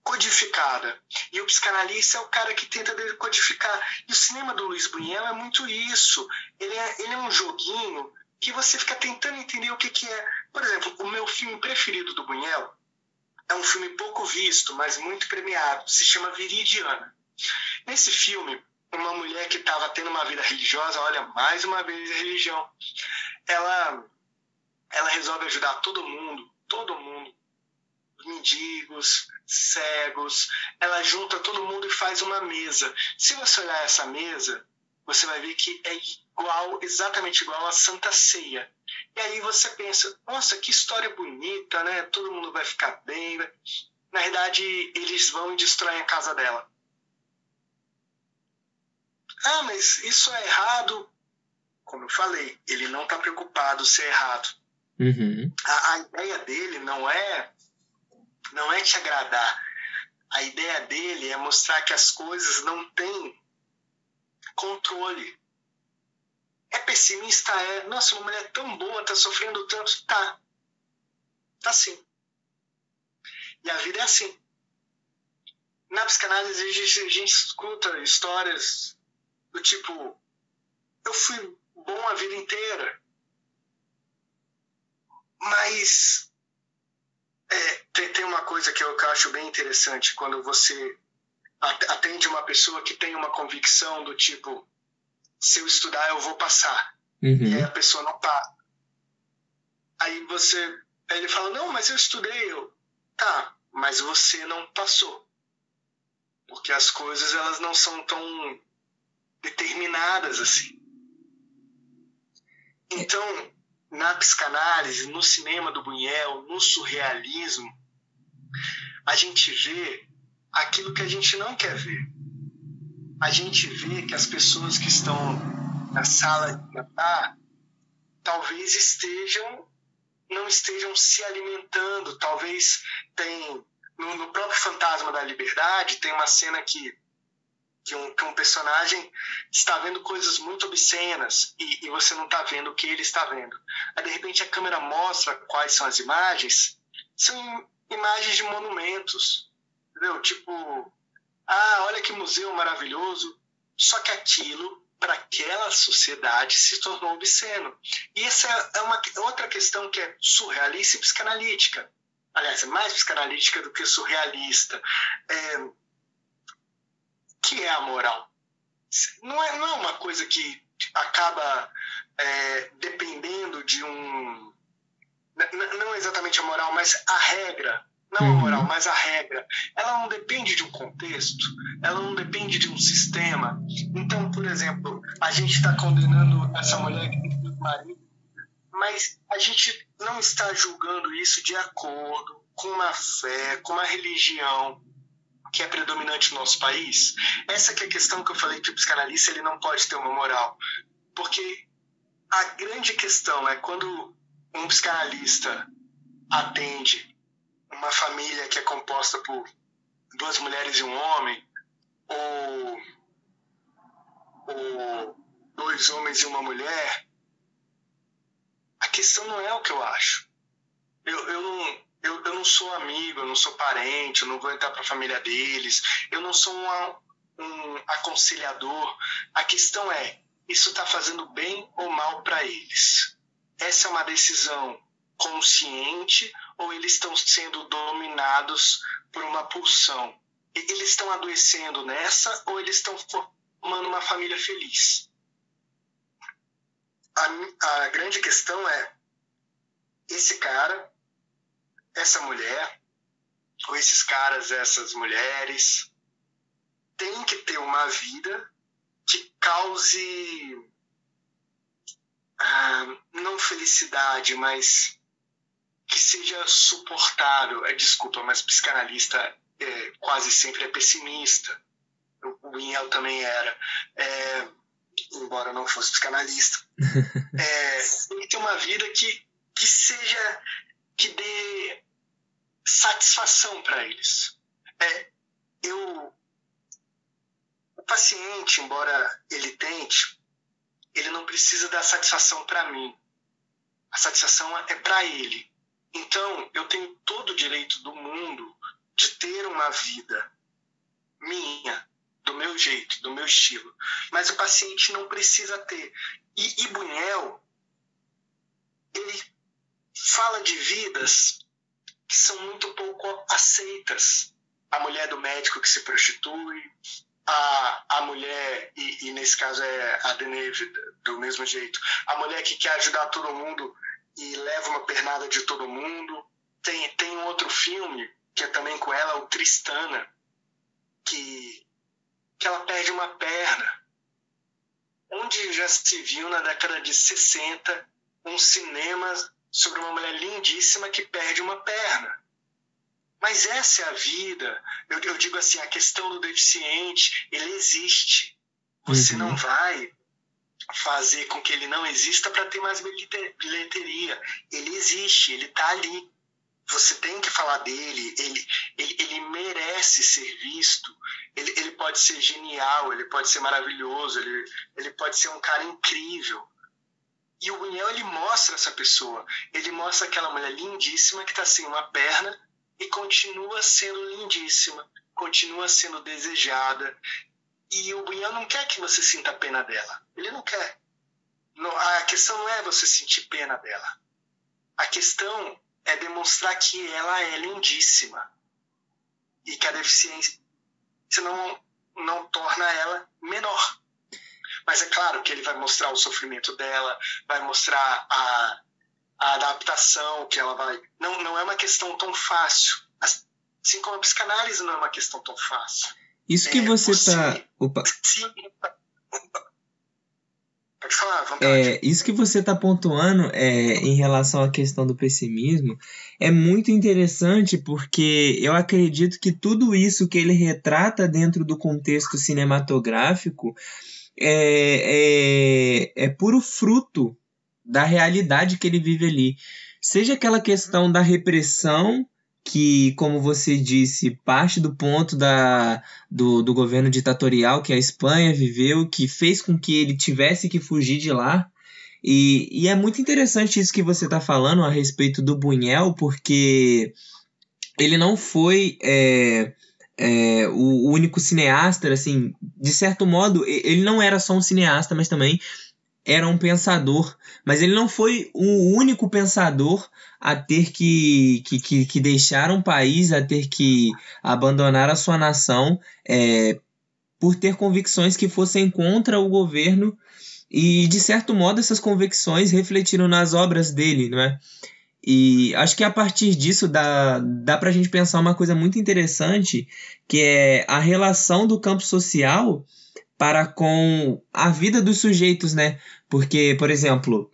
B: codificada. E o psicanalista é o cara que tenta decodificar. E o cinema do Luiz Buñuel é muito isso. Ele é um joguinho que você fica tentando entender o que é. Por exemplo, o meu filme preferido do Buñuel é um filme pouco visto, mas muito premiado. Se chama Viridiana. Nesse filme, uma mulher que estava tendo uma vida religiosa, olha, mais uma vez a religião, ela resolve ajudar todo mundo, mendigos, cegos, ela junta todo mundo e faz uma mesa. Se você olhar essa mesa, você vai ver que é exatamente igual à Santa Ceia. E aí você pensa, nossa, que história bonita, né? Todo mundo vai ficar bem. Na verdade, eles vão e destroem a casa dela. Ah, mas isso é errado. Como eu falei, ele não está preocupado se é errado.
A: Uhum.
B: A ideia dele não é te agradar. A ideia dele é mostrar que as coisas não têm controle. É pessimista? É. Nossa, uma mulher tão boa, tá sofrendo tanto. Tá sim. E a vida é assim. Na psicanálise a gente escuta histórias do tipo, eu fui bom a vida inteira, mas tem uma coisa que eu acho bem interessante quando você atende uma pessoa que tem uma convicção do tipo, se eu estudar eu vou passar.
A: Uhum.
B: E aí a pessoa não passa. Aí ele fala, não, mas eu estudei. Tá, mas você não passou. Porque as coisas elas não são tão determinadas assim. Então, na psicanálise, no cinema do Buñuel, no surrealismo, a gente vê aquilo que a gente não quer ver. A gente vê que as pessoas que estão na sala de jantar talvez não estejam se alimentando. Talvez no próprio Fantasma da Liberdade tem uma cena que um personagem está vendo coisas muito obscenas e você não está vendo o que ele está vendo. Aí, de repente, a câmera mostra quais são as imagens. São imagens de monumentos. Entendeu? Tipo, olha que museu maravilhoso. Só que aquilo, para aquela sociedade, se tornou obsceno. E essa é uma outra questão que é surrealista e psicanalítica. Aliás, é mais psicanalítica do que surrealista. Que é a moral? Não é uma coisa que acaba dependendo de um... Não exatamente a moral, mas a regra. Não a moral, mas a regra. Ela não depende de um contexto, ela não depende de um sistema. Então, por exemplo, a gente está condenando essa mulher que tem dois maridos, mas a gente não está julgando isso de acordo com uma fé, com uma religião que é predominante no nosso país. Essa que é a questão que eu falei que o psicanalista ele não pode ter uma moral. Porque a grande questão é quando um psicanalista atende uma família que é composta por 2 mulheres e um homem, ou 2 homens e uma mulher, a questão não é o que eu acho. Eu não sou amigo, eu não sou parente, eu não vou entrar para a família deles, eu não sou um aconselhador. A questão é, isso está fazendo bem ou mal para eles? Essa é uma decisão consciente ou eles estão sendo dominados por uma pulsão? Eles estão adoecendo nessa ou eles estão formando uma família feliz? A grande questão é, esse cara, essa mulher, ou esses caras, essas mulheres, tem que ter uma vida que cause não felicidade, mas que seja suportável. Desculpa, mas psicanalista quase sempre é pessimista. O Buñuel também era, embora não fosse psicanalista. Tem que ter uma vida que seja, que dê satisfação para eles. O paciente, embora ele tente, ele não precisa dar satisfação para mim. A satisfação é para ele. Então, eu tenho todo o direito do mundo de ter uma vida minha, do meu jeito, do meu estilo. Mas o paciente não precisa ter. E Buñuel, ele fala de vidas que são muito pouco aceitas. A mulher do médico que se prostitui, a mulher, e nesse caso é a Deneuve, do mesmo jeito, a mulher que quer ajudar todo mundo e leva uma pernada de todo mundo. Tem um outro filme, que é também com ela, o Tristana, que ela perde uma perna. Onde já se viu na década de 60 um cinema sobre uma mulher lindíssima que perde uma perna? Mas essa é a vida. Eu digo assim, a questão do deficiente, ele existe. Você não vai fazer com que ele não exista para ter mais bilheteria. Ele existe, ele está ali. Você tem que falar dele, ele merece ser visto. Ele pode ser genial, ele pode ser maravilhoso, ele pode ser um cara incrível. E o Buñuel, ele mostra essa pessoa. Ele mostra aquela mulher lindíssima que está sem uma perna e continua sendo lindíssima, continua sendo desejada. E o Buñuel não quer que você sinta pena dela. Ele não quer. A questão não é você sentir pena dela. A questão é demonstrar que ela é lindíssima e que a deficiência não torna ela menor. Mas é claro que ele vai mostrar o sofrimento dela, vai mostrar a adaptação que ela vai... Não é uma questão tão fácil. Assim como a psicanálise não é uma questão tão fácil.
A: Isso que você está... Opa.
B: Pode falar, à vontade.
A: Isso que você está pontuando em relação à questão do pessimismo é muito interessante, porque eu acredito que tudo isso que ele retrata dentro do contexto cinematográfico é puro fruto da realidade que ele vive ali. Seja aquela questão da repressão, que, como você disse, parte do ponto do governo ditatorial que a Espanha viveu, que fez com que ele tivesse que fugir de lá. E é muito interessante isso que você está falando a respeito do Buñuel, porque ele não foi o único cineasta, assim, de certo modo, ele não era só um cineasta, mas também era um pensador, mas ele não foi o único pensador a ter que deixar um país, a ter que abandonar a sua nação por ter convicções que fossem contra o governo, e de certo modo essas convicções refletiram nas obras dele, não é? E acho que a partir disso dá pra gente pensar uma coisa muito interessante, que é a relação do campo social para com a vida dos sujeitos, né? Porque, por exemplo,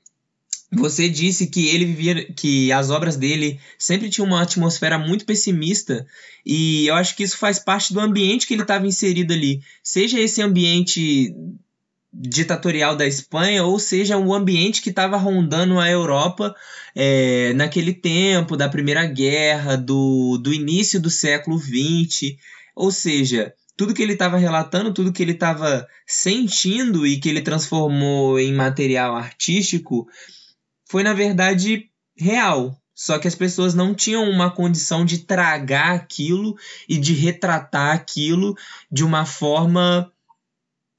A: você disse que ele vivia, que as obras dele sempre tinham uma atmosfera muito pessimista, e eu acho que isso faz parte do ambiente que ele estava inserido ali. Seja esse ambiente ditatorial da Espanha, ou seja o ambiente que estava rondando a Europa naquele tempo da Primeira Guerra, do início do século XX. Ou seja, tudo que ele estava relatando, tudo que ele estava sentindo e que ele transformou em material artístico foi, na verdade, real. Só que as pessoas não tinham uma condição de tragar aquilo e de retratar aquilo de uma forma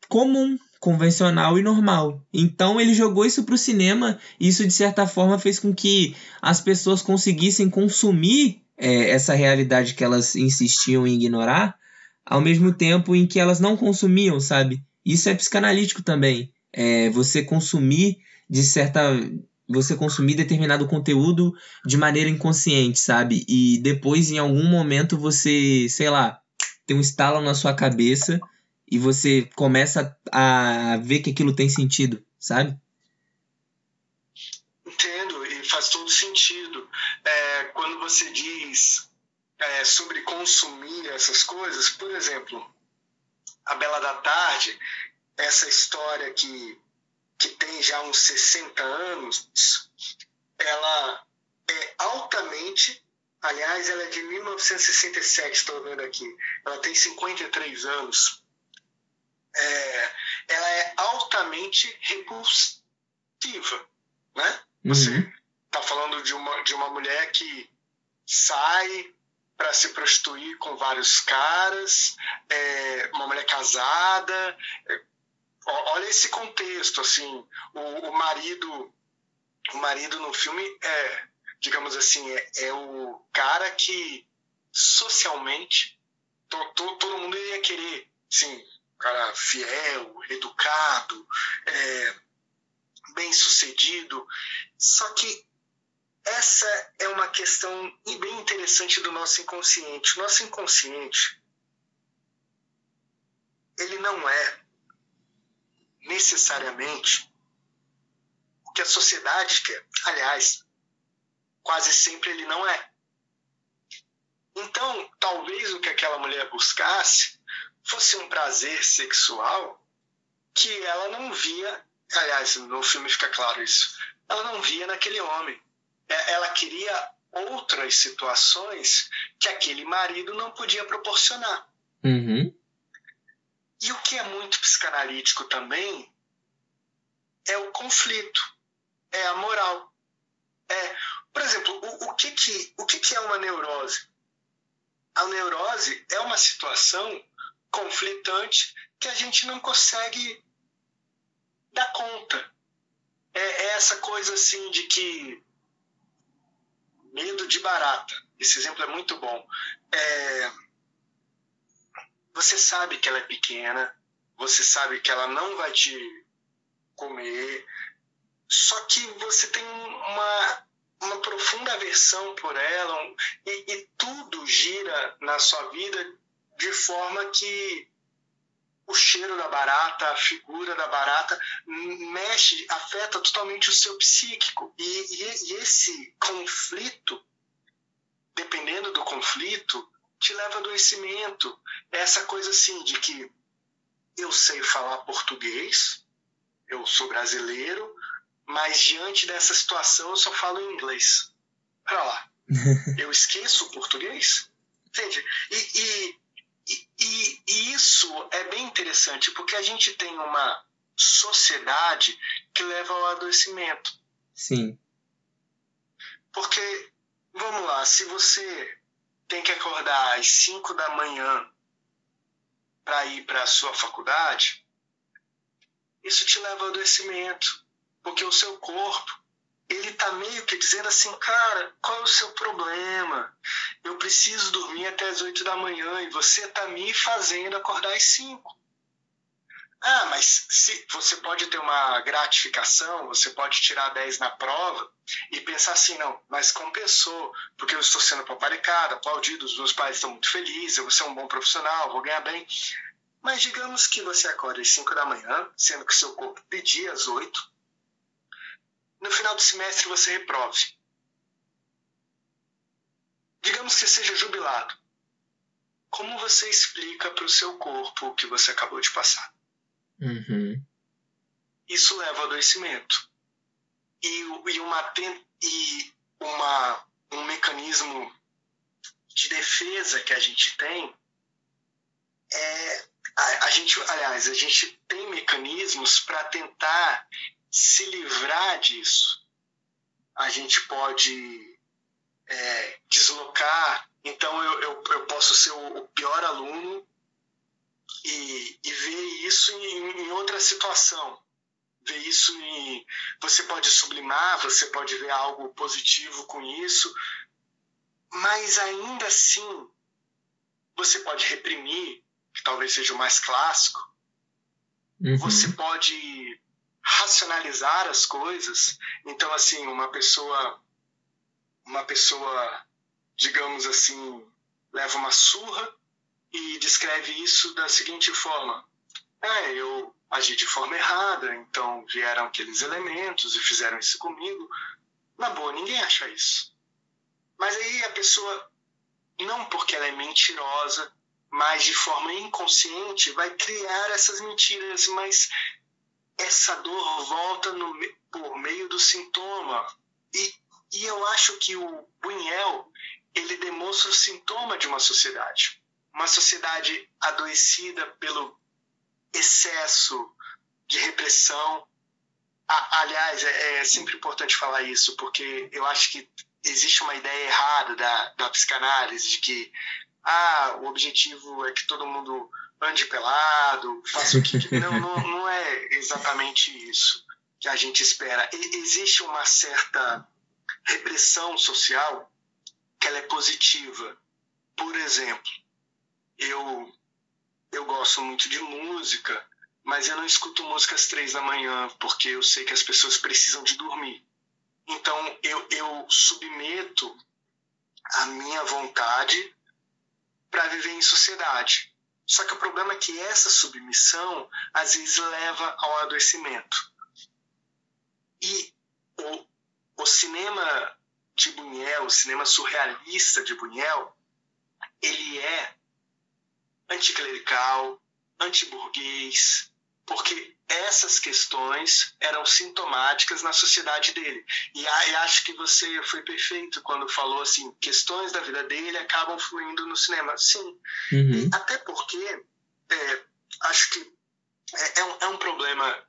A: comum, convencional e normal. Então ele jogou isso para o cinema, e isso de certa forma fez com que as pessoas conseguissem consumir essa realidade que elas insistiam em ignorar, ao mesmo tempo em que elas não consumiam, sabe? Isso é psicanalítico também. Você consumir determinado conteúdo de maneira inconsciente, sabe? E depois, em algum momento, você, sei lá, tem um estalo na sua cabeça e você começa a ver que aquilo tem sentido, sabe?
B: Entendo, e faz todo sentido. Quando você diz sobre consumir essas coisas, por exemplo, A Bela da Tarde, essa história que tem já uns 60 anos, ela é altamente... Aliás, ela é de 1967, estou vendo aqui. Ela tem 53 anos. Ela é altamente repulsiva, né? Você está falando de uma mulher que sai para se prostituir com vários caras, uma mulher casada. Olha esse contexto, assim, o marido no filme digamos assim, é o cara que socialmente todo mundo iria querer, sim, cara fiel, educado, bem-sucedido. Só que essa é uma questão bem interessante do nosso inconsciente. O nosso inconsciente, ele não é necessariamente o que a sociedade quer. Aliás, quase sempre ele não é. Então, talvez o que aquela mulher buscasse fosse um prazer sexual que ela não via, aliás, no filme fica claro isso, ela não via naquele homem. Ela queria outras situações que aquele marido não podia proporcionar.
A: Uhum.
B: E o que é muito psicanalítico também é o conflito, é a moral. Por exemplo, o que é uma neurose? A neurose é uma situação conflitante que a gente não consegue dar conta. É essa coisa assim de que medo de barata. Esse exemplo é muito bom. Você sabe que ela é pequena, você sabe que ela não vai te comer, só que você tem uma profunda aversão por ela e tudo gira na sua vida de forma que o cheiro da barata, a figura da barata mexe, afeta totalmente o seu psíquico. E esse conflito, dependendo do conflito, te leva a adoecimento. Essa coisa assim de que eu sei falar português, eu sou brasileiro, mas diante dessa situação eu só falo inglês. Pra lá. Eu esqueço o português? Entende? E isso é bem interessante, porque a gente tem uma sociedade que leva ao adoecimento.
A: Sim.
B: Porque, vamos lá, se você tem que acordar às 5 da manhã para ir para a sua faculdade, isso te leva ao adoecimento, porque o seu corpo, ele tá meio que dizendo assim, cara, qual é o seu problema? Eu preciso dormir até as 8 da manhã e você tá me fazendo acordar às 5. Ah, mas você pode ter uma gratificação, você pode tirar 10 na prova e pensar assim, não, mas compensou, porque eu estou sendo paparicado, aplaudido, os meus pais estão muito felizes, eu vou ser um bom profissional, vou ganhar bem. Mas digamos que você acorda às 5 da manhã, sendo que seu corpo pedia às 8, no final do semestre você reprove. Digamos que você seja jubilado. Como você explica para o seu corpo o que você acabou de passar?
A: Uhum.
B: Isso leva ao adoecimento. E um mecanismo de defesa que a gente tem a gente tem mecanismos para tentar se livrar disso. A gente pode deslocar. Então eu posso ser o pior aluno e ver isso em outra situação. Ver isso você pode sublimar, você pode ver algo positivo com isso, mas ainda assim você pode reprimir, que talvez seja o mais clássico.
A: Uhum.
B: Você pode racionalizar as coisas. Então, assim, uma pessoa, digamos assim, leva uma surra e descreve isso da seguinte forma: eu agi de forma errada, então vieram aqueles elementos e fizeram isso comigo. Na boa, ninguém acha isso. Mas aí a pessoa, não porque ela é mentirosa, mas de forma inconsciente, vai criar essas mentiras, mas essa dor volta por meio do sintoma. E eu acho que o Buñuel, ele demonstra o sintoma de uma sociedade. Uma sociedade adoecida pelo excesso de repressão. Aliás, é sempre importante falar isso, porque eu acho que existe uma ideia errada da psicanálise, de que o objetivo é que todo mundo ande pelado, faça o que... não é exatamente isso que a gente espera. Existe uma certa repressão social que ela é positiva. Por exemplo, eu eu gosto muito de música, mas eu não escuto música às 3 da manhã, porque eu sei que as pessoas precisam de dormir. Então, eu submeto a minha vontade para viver em sociedade. Só que o problema é que essa submissão, às vezes, leva ao adoecimento. E o cinema de Buñuel, o cinema surrealista de Buñuel, ele é anticlerical, antiburguês, porque essas questões eram sintomáticas na sociedade dele. E acho que você foi perfeito quando falou assim, questões da vida dele acabam fluindo no cinema. Sim, e até porque acho que é um problema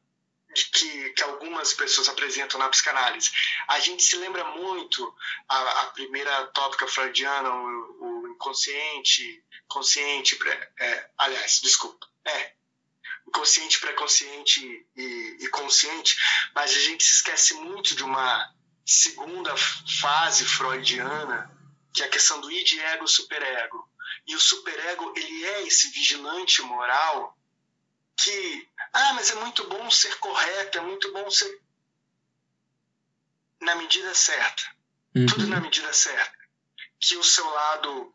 B: de que algumas pessoas apresentam na psicanálise. A gente se lembra muito a primeira tópica freudiana, o inconsciente, consciente, inconsciente, pré-consciente e consciente, mas a gente se esquece muito de uma segunda fase freudiana, que é a questão do id, ego, superego. E o superego, ele é esse vigilante moral que, mas é muito bom ser correto, é muito bom ser na medida certa. Tudo na medida certa. Que o seu lado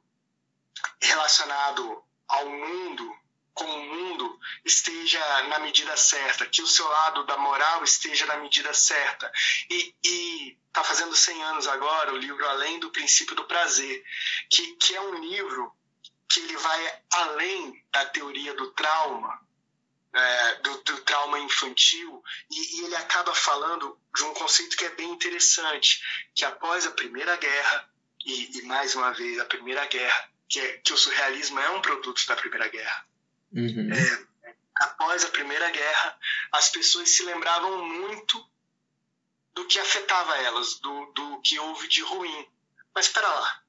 B: relacionado ao mundo, com o mundo, esteja na medida certa, que o seu lado da moral esteja na medida certa. E está fazendo 100 anos agora o livro Além do Princípio do Prazer, que é um livro que ele vai além da teoria do trauma, do trauma infantil, e ele acaba falando de um conceito que é bem interessante, que após a Primeira Guerra, e mais uma vez a Primeira Guerra, que o surrealismo é um produto da Primeira Guerra. Após a Primeira Guerra, as pessoas se lembravam muito do que afetava elas, do que houve de ruim. Mas espera lá,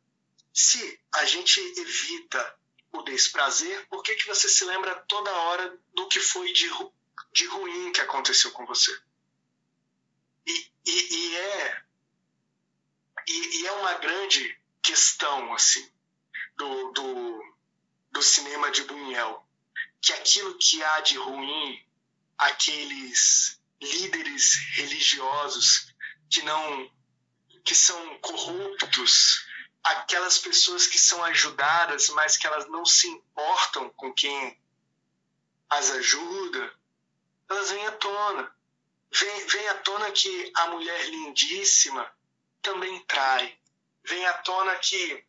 B: se a gente evita o desprazer, por que você se lembra toda hora do que foi de ruim que aconteceu com você? E é uma grande questão assim, do cinema de Buñuel, que aquilo que há de ruim, aqueles líderes religiosos que são corruptos, aquelas pessoas que são ajudadas, mas que elas não se importam com quem as ajuda, elas vêm à tona. Vem à tona que a mulher lindíssima também trai. Vem à tona que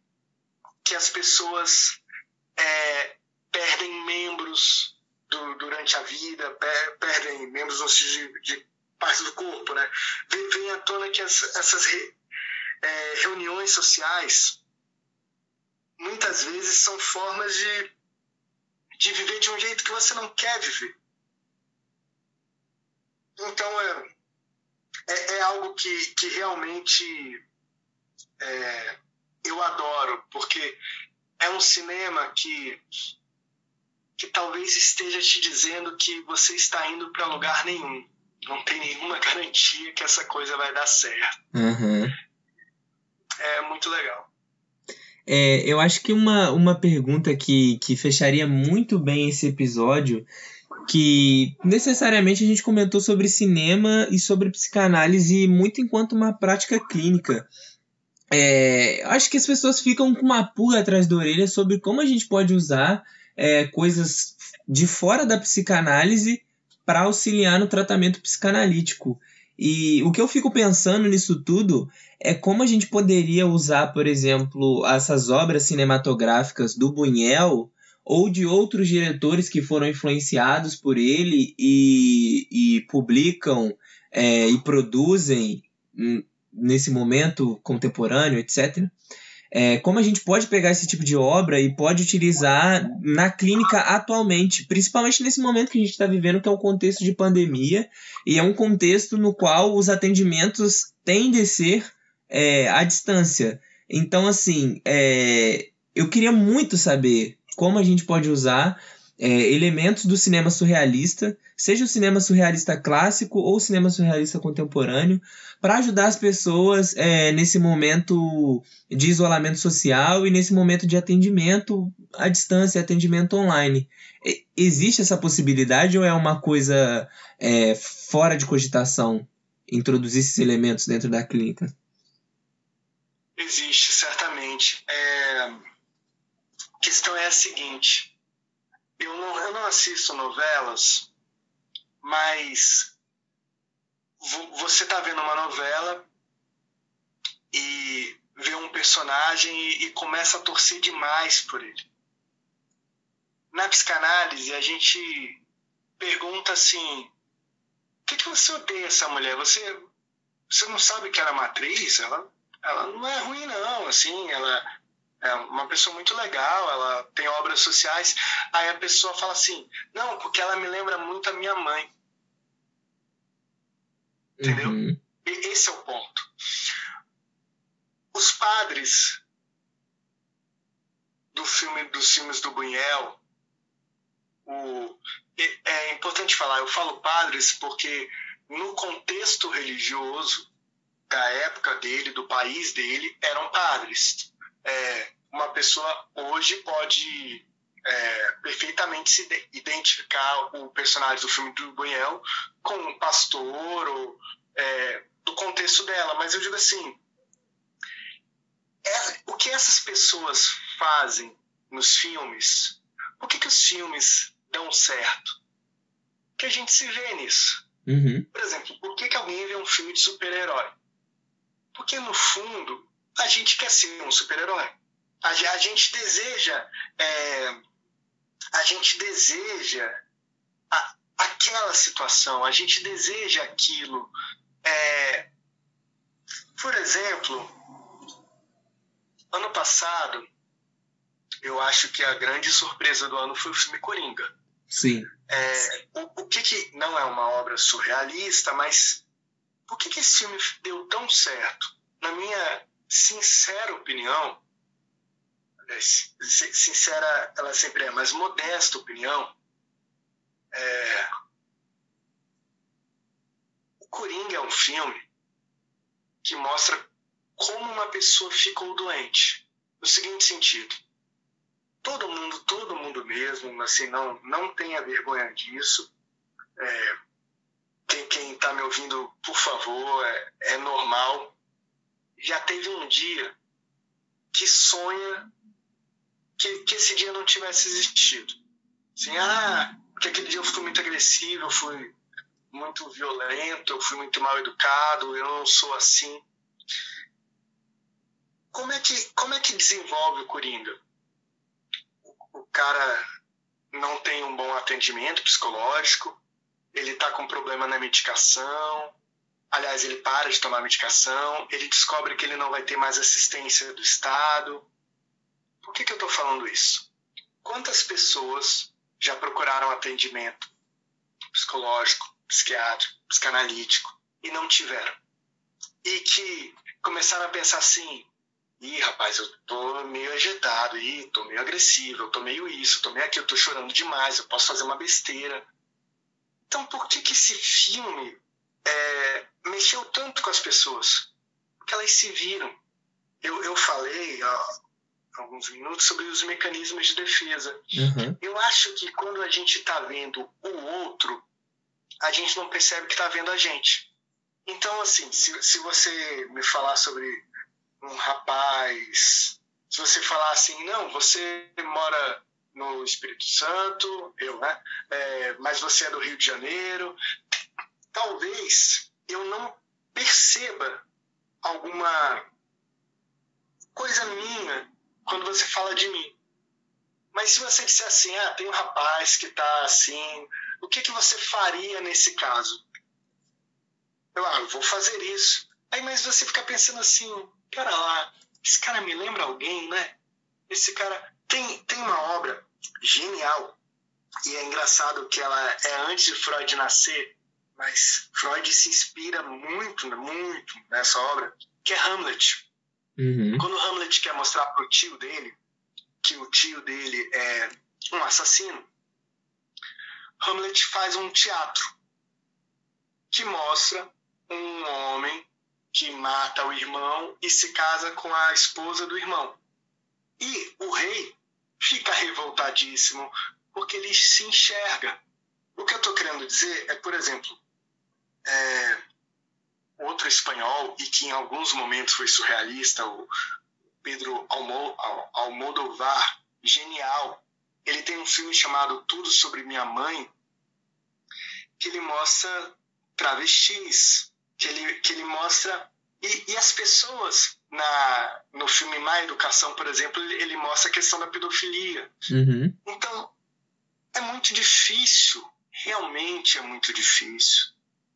B: as pessoas perdem membros durante a vida, perdem membros de partes do corpo, né? Vem à tona que essas reuniões sociais muitas vezes são formas de viver de um jeito que você não quer viver. Então é algo que realmente eu adoro, porque é um cinema que talvez esteja te dizendo que você está indo para lugar nenhum. Não tem nenhuma garantia que essa coisa vai dar certo. É muito legal.
A: Eu acho que uma pergunta que fecharia muito bem esse episódio, que necessariamente a gente comentou sobre cinema e sobre psicanálise muito enquanto uma prática clínica. Acho que as pessoas ficam com uma pulga atrás da orelha sobre como a gente pode usar coisas de fora da psicanálise para auxiliar no tratamento psicanalítico. E o que eu fico pensando nisso tudo é como a gente poderia usar, por exemplo, essas obras cinematográficas do Buñuel ou de outros diretores que foram influenciados por ele e publicam e produzem nesse momento contemporâneo, etc. Como a gente pode pegar esse tipo de obra e pode utilizar na clínica atualmente, principalmente nesse momento que a gente está vivendo, que é um contexto de pandemia, e é um contexto no qual os atendimentos tendem a ser à distância. Então, assim, eu queria muito saber como a gente pode usar elementos do cinema surrealista, seja o cinema surrealista clássico ou o cinema surrealista contemporâneo, para ajudar as pessoas nesse momento de isolamento social e nesse momento de atendimento à distância, atendimento online. Existe essa possibilidade ou é uma coisa fora de cogitação introduzir esses elementos dentro da clínica?
B: Existe, certamente. A questão é a seguinte: eu não assisto novelas, mas você está vendo uma novela e vê um personagem e começa a torcer demais por ele. Na psicanálise, a gente pergunta assim: por que você odeia essa mulher? Você não sabe que ela é uma atriz? Ela não é ruim, não. Assim, ela é uma pessoa muito legal, ela tem obras sociais. Aí a pessoa fala assim: não, porque ela me lembra muito a minha mãe. Entendeu?
A: Uhum.
B: E esse é o ponto. Os padres dos filmes do Buñuel, é importante falar, eu falo padres porque no contexto religioso da época dele, do país dele, eram padres. Uma pessoa hoje pode perfeitamente se identificar o personagem do filme do Buñuel com um pastor ou do contexto dela, mas eu digo assim, o que essas pessoas fazem nos filmes, por que os filmes dão certo? Que a gente se vê nisso.
A: Uhum.
B: Por exemplo, por que alguém vê um filme de super-herói? Porque no fundo a gente quer ser um super-herói. A gente deseja aquela situação, a gente deseja aquilo. Por exemplo, ano passado, eu acho que a grande surpresa do ano foi o filme Coringa.
A: Sim.
B: O que não é uma obra surrealista, mas por que esse filme deu tão certo? Na minha sincera opinião, sincera ela sempre é, mas modesta opinião, o Coringa é um filme que mostra como uma pessoa ficou doente. No seguinte sentido: todo mundo mesmo, assim, não tenha vergonha disso. Quem está me ouvindo, por favor, é normal. Já teve um dia que sonha que esse dia não tivesse existido. Assim, porque aquele dia eu fui muito agressivo, eu fui muito violento, eu fui muito mal educado, eu não sou assim. Como é que desenvolve o Coringa? O cara não tem um bom atendimento psicológico, ele está com problema na medicação, aliás, ele para de tomar medicação, ele descobre que ele não vai ter mais assistência do Estado. Por que eu estou falando isso? Quantas pessoas já procuraram atendimento psicológico, psiquiátrico, psicanalítico e não tiveram? E que começaram a pensar assim: rapaz, eu tô meio agitado, tô meio agressivo, eu tô meio isso, eu tô meio aquilo, eu tô chorando demais, eu posso fazer uma besteira. Então, por que esse filme mexeu tanto com as pessoas? Porque elas se viram. Eu falei há alguns minutos sobre os mecanismos de defesa.
A: Uhum.
B: Eu acho que quando a gente está vendo o outro, a gente não percebe que está vendo a gente. Então, assim, se você me falar sobre um rapaz, se você falar assim, não, você mora no Espírito Santo, né? Mas você é do Rio de Janeiro, talvez eu não perceba alguma coisa minha quando você fala de mim. Mas se você disser assim, tem um rapaz que está assim, o que você faria nesse caso? Eu vou fazer isso. Aí, mas você fica pensando assim, cara lá, esse cara me lembra alguém, né? Esse cara tem uma obra genial, e é engraçado que ela é antes de Freud nascer, mas Freud se inspira muito, muito nessa obra, que é Hamlet.
A: Uhum.
B: Quando Hamlet quer mostrar pro tio dele que o tio dele é um assassino, Hamlet faz um teatro que mostra um homem que mata o irmão e se casa com a esposa do irmão. E o rei fica revoltadíssimo porque ele se enxerga. O que eu estou querendo dizer é, por exemplo, outro espanhol, e que em alguns momentos foi surrealista, o Pedro Almodóvar, genial. Ele tem um filme chamado Tudo Sobre Minha Mãe, que ele mostra travestis, que ele mostra... E as pessoas, no filme Má Educação, por exemplo, ele mostra a questão da pedofilia.
A: Uhum.
B: Então, é muito difícil, realmente é muito difícil,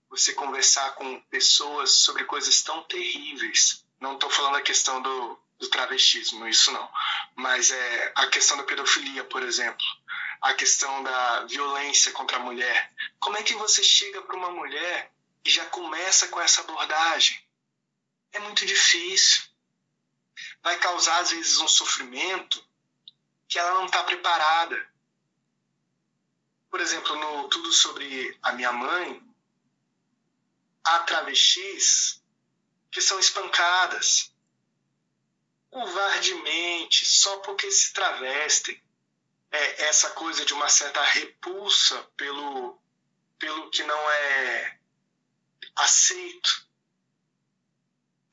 B: você conversar com pessoas sobre coisas tão terríveis. Não estou falando a questão do travestismo, isso não. Mas a questão da pedofilia, por exemplo. A questão da violência contra a mulher. Como é que você chega para uma mulher e já começa com essa abordagem? É muito difícil. Vai causar, às vezes, um sofrimento que ela não está preparada. Por exemplo, no Tudo Sobre a Minha Mãe, há travestis que são espancadas covardemente, só porque se travestem. Essa coisa de uma certa repulsa pelo que não é aceito.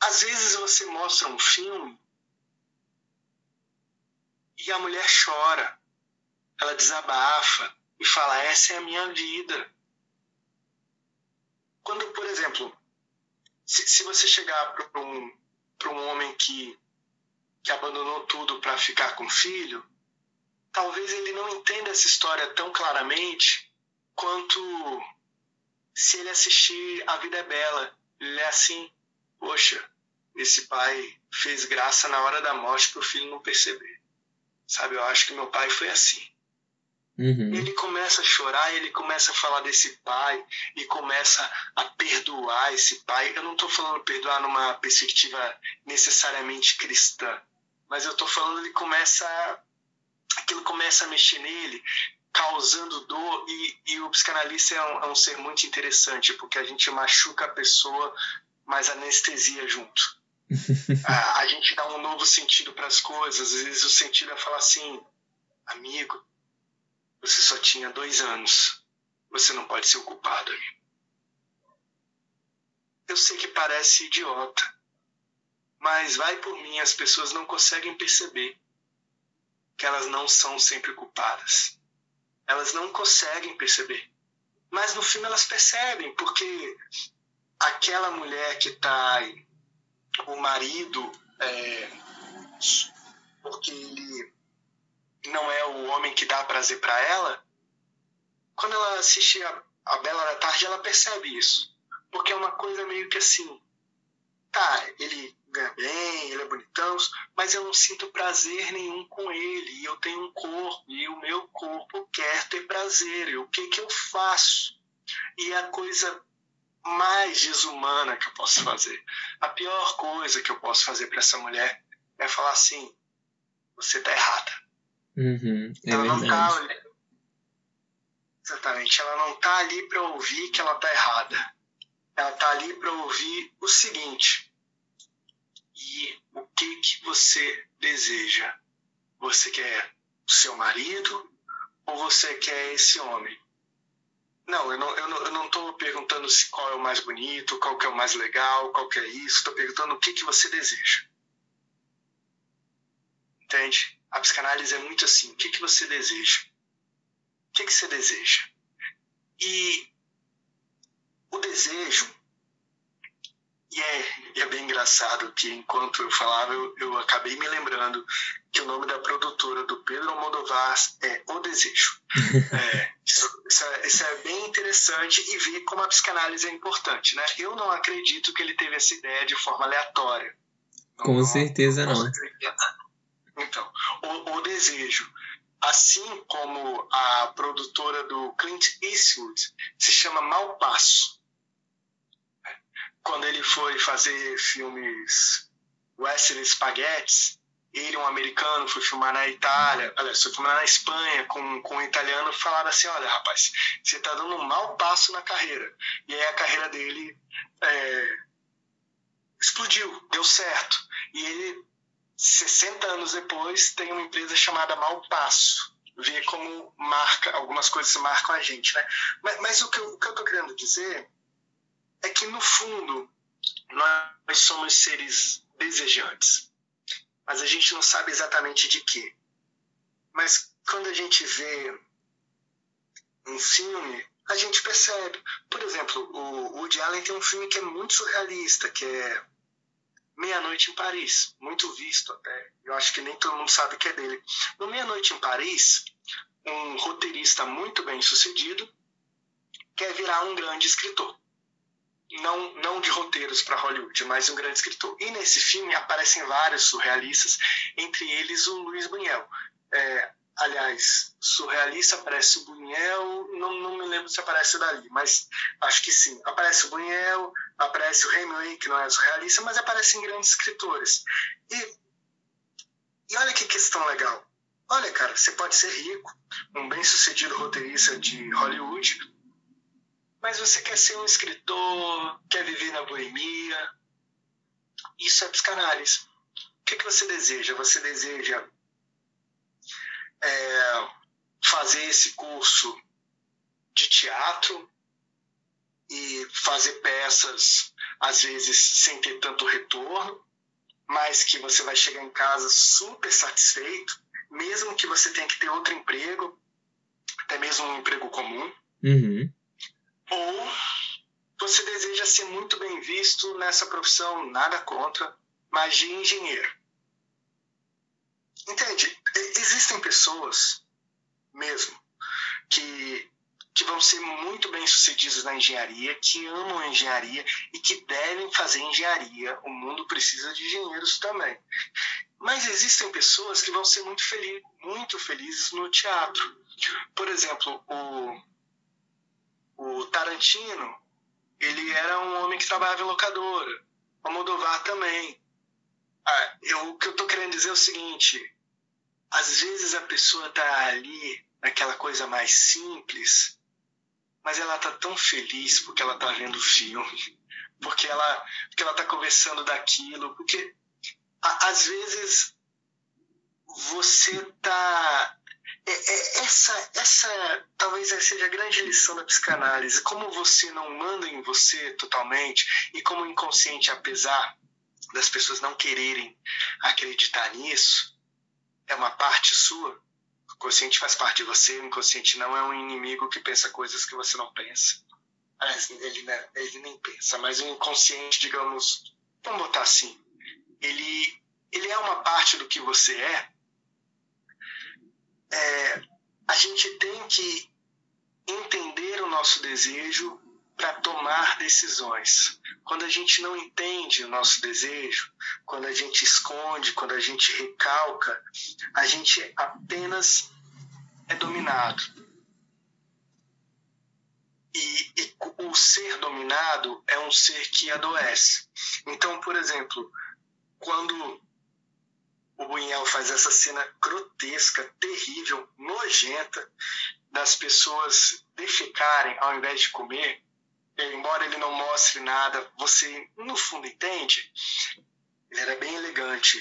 B: Às vezes você mostra um filme e a mulher chora, ela desabafa e fala, essa é a minha vida. Quando, por exemplo, se você chegar para um homem que abandonou tudo para ficar com o filho, talvez ele não entenda essa história tão claramente quanto se ele assistir A Vida é Bela. Ele é assim, poxa, esse pai fez graça na hora da morte para o filho não perceber. Sabe, eu acho que meu pai foi assim.
A: Uhum.
B: Ele começa a chorar, ele começa a falar desse pai e começa a perdoar esse pai. Eu não estou falando perdoar numa perspectiva necessariamente cristã, mas eu estou falando aquilo começa a mexer nele, causando dor, e o psicanalista é um ser muito interessante, porque a gente machuca a pessoa, mas anestesia junto. A gente dá um novo sentido para as coisas. Às vezes o sentido é falar assim, amigo, você só tinha 2 anos, você não pode ser o culpado, amigo. Eu sei que parece idiota, mas vai por mim, as pessoas não conseguem perceber que elas não são sempre culpadas. Elas não conseguem perceber. Mas no filme elas percebem, porque aquela mulher que trai o marido, porque ele não é o homem que dá prazer para ela, quando ela assiste a Bela da Tarde, ela percebe isso. Porque é uma coisa meio que assim, tá, ele ganha bem, ele é bonitão, mas eu não sinto prazer nenhum com ele, e eu tenho um corpo, e o meu corpo quer ter prazer, e o que eu faço? E a coisa mais desumana que eu posso fazer, a pior coisa que eu posso fazer para essa mulher é falar assim, você tá errada.
A: Uhum,
B: ela
A: verdade.
B: não tá, exatamente, ela não tá ali para ouvir que ela tá errada. Ela tá ali para ouvir o seguinte, e o que você deseja? Você quer o seu marido ou você quer esse homem? Não, eu não estou perguntando qual é o mais bonito, qual que é o mais legal, qual que é isso. Estou perguntando o que você deseja. Entende? A psicanálise é muito assim. O que você deseja? O que você deseja? E o desejo, e é bem engraçado que enquanto eu falava, eu acabei me lembrando que o nome da produtora do Pedro Almodóvar é O Desejo. Isso é bem interessante, e ver como a psicanálise é importante, né? Eu não acredito que ele teve essa ideia de forma aleatória.
A: Com certeza não.
B: Então, o Desejo, assim como a produtora do Clint Eastwood, se chama Mau Passo. Quando ele foi fazer filmes Western Spaghettis, ele, um americano, foi filmar na Itália, aliás, foi filmar na Espanha com um italiano, falaram assim, olha, rapaz, você tá dando um mau passo na carreira. E aí a carreira dele explodiu, deu certo. E ele, 60 anos depois, tem uma empresa chamada Mau Passo. Vê como algumas coisas marcam a gente, né? Mas o que eu tô querendo dizer é que, no fundo, nós somos seres desejantes. Mas a gente não sabe exatamente de quê. Mas quando a gente vê um filme, a gente percebe. Por exemplo, o Woody Allen tem um filme que é muito surrealista, que é Meia-Noite em Paris. Muito visto até. Eu acho que nem todo mundo sabe que é dele. No Meia-Noite em Paris, um roteirista muito bem sucedido quer virar um grande escritor. Não de roteiros para Hollywood, mas um grande escritor. E nesse filme aparecem vários surrealistas, entre eles o Luiz Buñuel. Aliás, surrealista aparece o Buñuel, não me lembro se aparece o Dalí, mas acho que sim. Aparece o Buñuel, aparece o Hemingway, que não é surrealista, mas aparecem grandes escritores. E olha que questão legal. Olha, cara, você pode ser rico, um bem-sucedido roteirista de Hollywood, mas você quer ser um escritor, quer viver na boemia. Isso é psicanálise. O que você deseja? Você deseja fazer esse curso de teatro e fazer peças, às vezes, sem ter tanto retorno, mas que você vai chegar em casa super satisfeito, mesmo que você tenha que ter outro emprego, até mesmo um emprego comum.
A: Uhum.
B: Ou você deseja ser muito bem visto nessa profissão, nada contra, mas de engenheiro. Entende? Existem pessoas mesmo que vão ser muito bem sucedidas na engenharia, que amam a engenharia e que devem fazer engenharia. O mundo precisa de engenheiros também. Mas existem pessoas que vão ser muito felizes no teatro. Por exemplo, o Tarantino, ele era um homem que trabalhava em locadora. O Almodóvar também. O que eu estou querendo dizer é o seguinte: às vezes a pessoa está ali naquela coisa mais simples, mas ela está tão feliz porque ela está vendo o filme, porque ela está conversando daquilo, porque às vezes você está... Essa talvez seja a grande lição da psicanálise. Como você não manda em você totalmente, e como o inconsciente, apesar das pessoas não quererem acreditar nisso, é uma parte sua. O consciente faz parte de você, o inconsciente não é um inimigo que pensa coisas que você não pensa. Ele nem pensa, mas o inconsciente, digamos, vamos botar assim, ele é uma parte do que você é. A gente tem que entender o nosso desejo para tomar decisões. Quando a gente não entende o nosso desejo, quando a gente esconde, quando a gente recalca, a gente apenas é dominado. E o ser dominado é um ser que adoece. Então, por exemplo, quando o Buñuel faz essa cena grotesca, terrível, nojenta, das pessoas defecarem ao invés de comer, embora ele não mostre nada, você no fundo entende. Ele era bem elegante.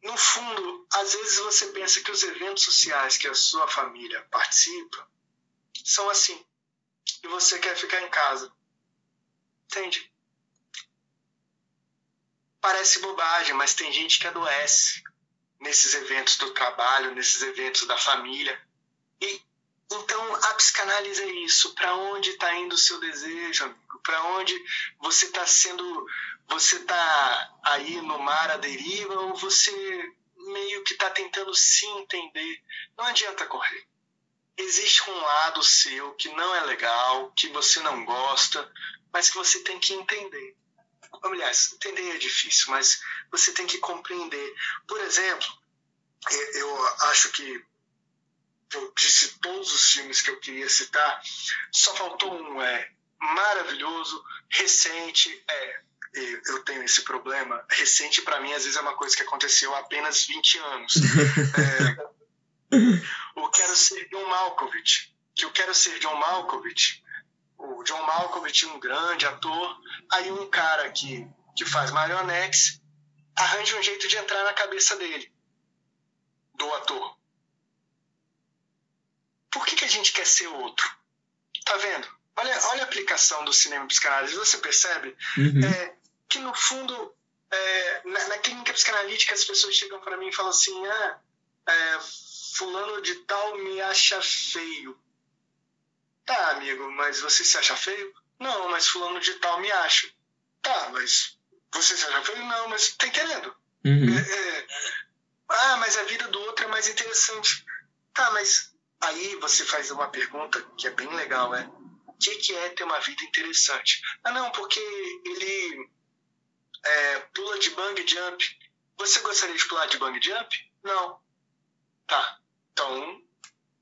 B: No fundo, às vezes você pensa que os eventos sociais que a sua família participa são assim, e você quer ficar em casa. Entende? Parece bobagem, mas tem gente que adoece nesses eventos do trabalho, nesses eventos da família. E então a psicanálise é isso. Para onde está indo o seu desejo, amigo? Para onde você está sendo? Você está aí no mar à deriva, ou você meio que está tentando se entender? Não adianta correr. Existe um lado seu que não é legal, que você não gosta, mas que você tem que entender. Aliás, entender é difícil, mas você tem que compreender. Por exemplo, eu acho que eu disse todos os filmes que eu queria citar, só faltou um, maravilhoso, recente, eu tenho esse problema. Recente, para mim, às vezes é uma coisa que aconteceu há apenas 20 anos. Eu quero ser John Malkovich. Que eu quero ser John Malkovich. O John Malkovich, um grande ator. Aí um cara que faz marionetes arranja um jeito de entrar na cabeça dele, do ator. Por que a gente quer ser outro? Tá vendo? Olha a aplicação do cinema psicanálise. Você percebe que, no fundo, na clínica psicanalítica, as pessoas chegam para mim e falam assim: fulano de tal me acha feio. Tá, amigo, mas você se acha feio? Não, mas fulano de tal me acha. Tá, mas você se acha feio? Não, mas tá entendendo? Mas a vida do outro é mais interessante. Tá, mas aí você faz uma pergunta que é bem legal, o que é ter uma vida interessante? Não, porque ele pula de bungee jump. Você gostaria de pular de bungee jump? Não. Tá, então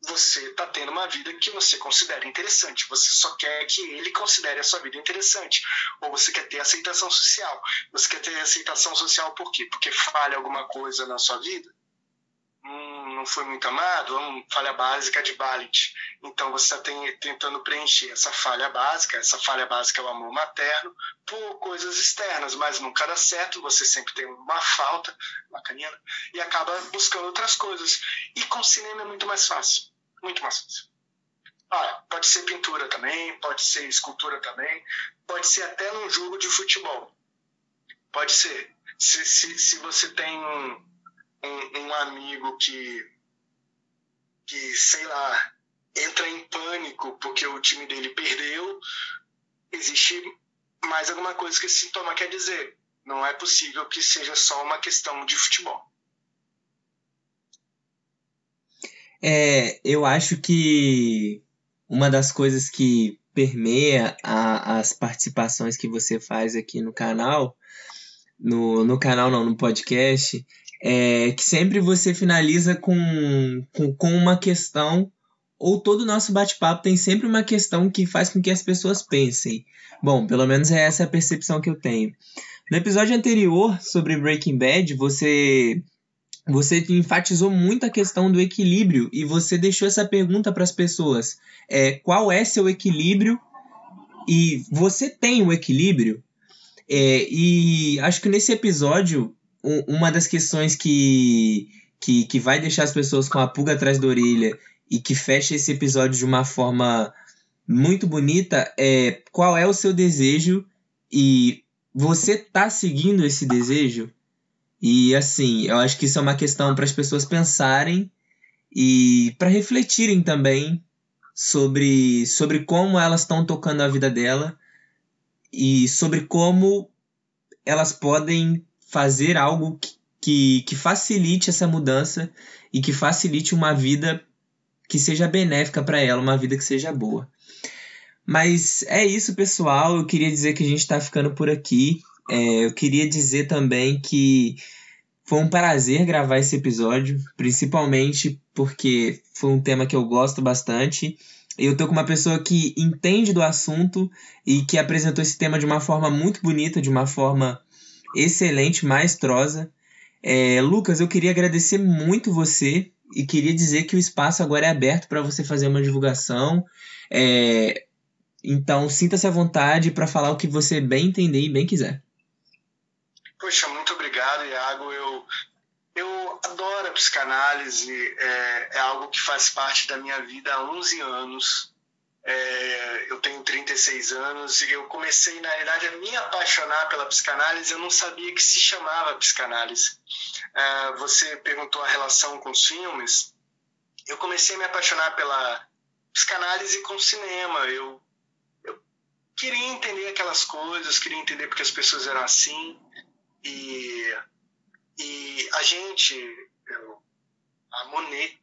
B: você está tendo uma vida que você considera interessante. Você só quer que ele considere a sua vida interessante. Ou você quer ter aceitação social. Você quer ter aceitação social por quê? Porque falha alguma coisa na sua vida? Não foi muito amado? Falha básica de Balit. Então você está tentando preencher essa falha básica. Essa falha básica é o amor materno por coisas externas, mas nunca dá certo. Você sempre tem uma falta, uma canina, e acaba buscando outras coisas. E com cinema é muito mais fácil. Muito mais fácil. Pode ser pintura também, pode ser escultura também, pode ser até num jogo de futebol. Pode ser. Se você tem um amigo que, sei lá, entra em pânico porque o time dele perdeu, existe mais alguma coisa que esse sintoma quer dizer. Não é possível que seja só uma questão de futebol.
A: Eu acho que uma das coisas que permeia as participações que você faz aqui no canal, no canal não, no podcast, é que sempre você finaliza com uma questão, ou todo o nosso bate-papo tem sempre uma questão que faz com que as pessoas pensem. Bom, pelo menos é essa a percepção que eu tenho. No episódio anterior sobre Breaking Bad, você enfatizou muito a questão do equilíbrio e você deixou essa pergunta para as pessoas. Qual é seu equilíbrio? E você tem o equilíbrio? E acho que nesse episódio, uma das questões que vai deixar as pessoas com a pulga atrás da orelha e que fecha esse episódio de uma forma muito bonita é: qual é o seu desejo e você tá seguindo esse desejo? E assim, eu acho que isso é uma questão para as pessoas pensarem e para refletirem também sobre como elas estão tocando a vida dela e sobre como elas podem fazer algo que facilite essa mudança e que facilite uma vida que seja benéfica para ela, uma vida que seja boa. Mas é isso, pessoal. Eu queria dizer que a gente está ficando por aqui. Eu queria dizer também que foi um prazer gravar esse episódio, principalmente porque foi um tema que eu gosto bastante. Eu tô com uma pessoa que entende do assunto e que apresentou esse tema de uma forma muito bonita, de uma forma excelente, maestrosa. Lucas, eu queria agradecer muito você e queria dizer que o espaço agora é aberto para você fazer uma divulgação. Então, sinta-se à vontade para falar o que você bem entender e bem quiser.
B: Poxa, muito obrigado, Iago. Eu adoro a psicanálise, é algo que faz parte da minha vida há 11 anos. Eu tenho 36 anos e eu comecei, na realidade, a me apaixonar pela psicanálise. Eu não sabia que se chamava psicanálise. Você perguntou a relação com os filmes. Eu comecei a me apaixonar pela psicanálise com o cinema. Eu queria entender aquelas coisas, queria entender porque as pessoas eram assim. E a gente, a Monet,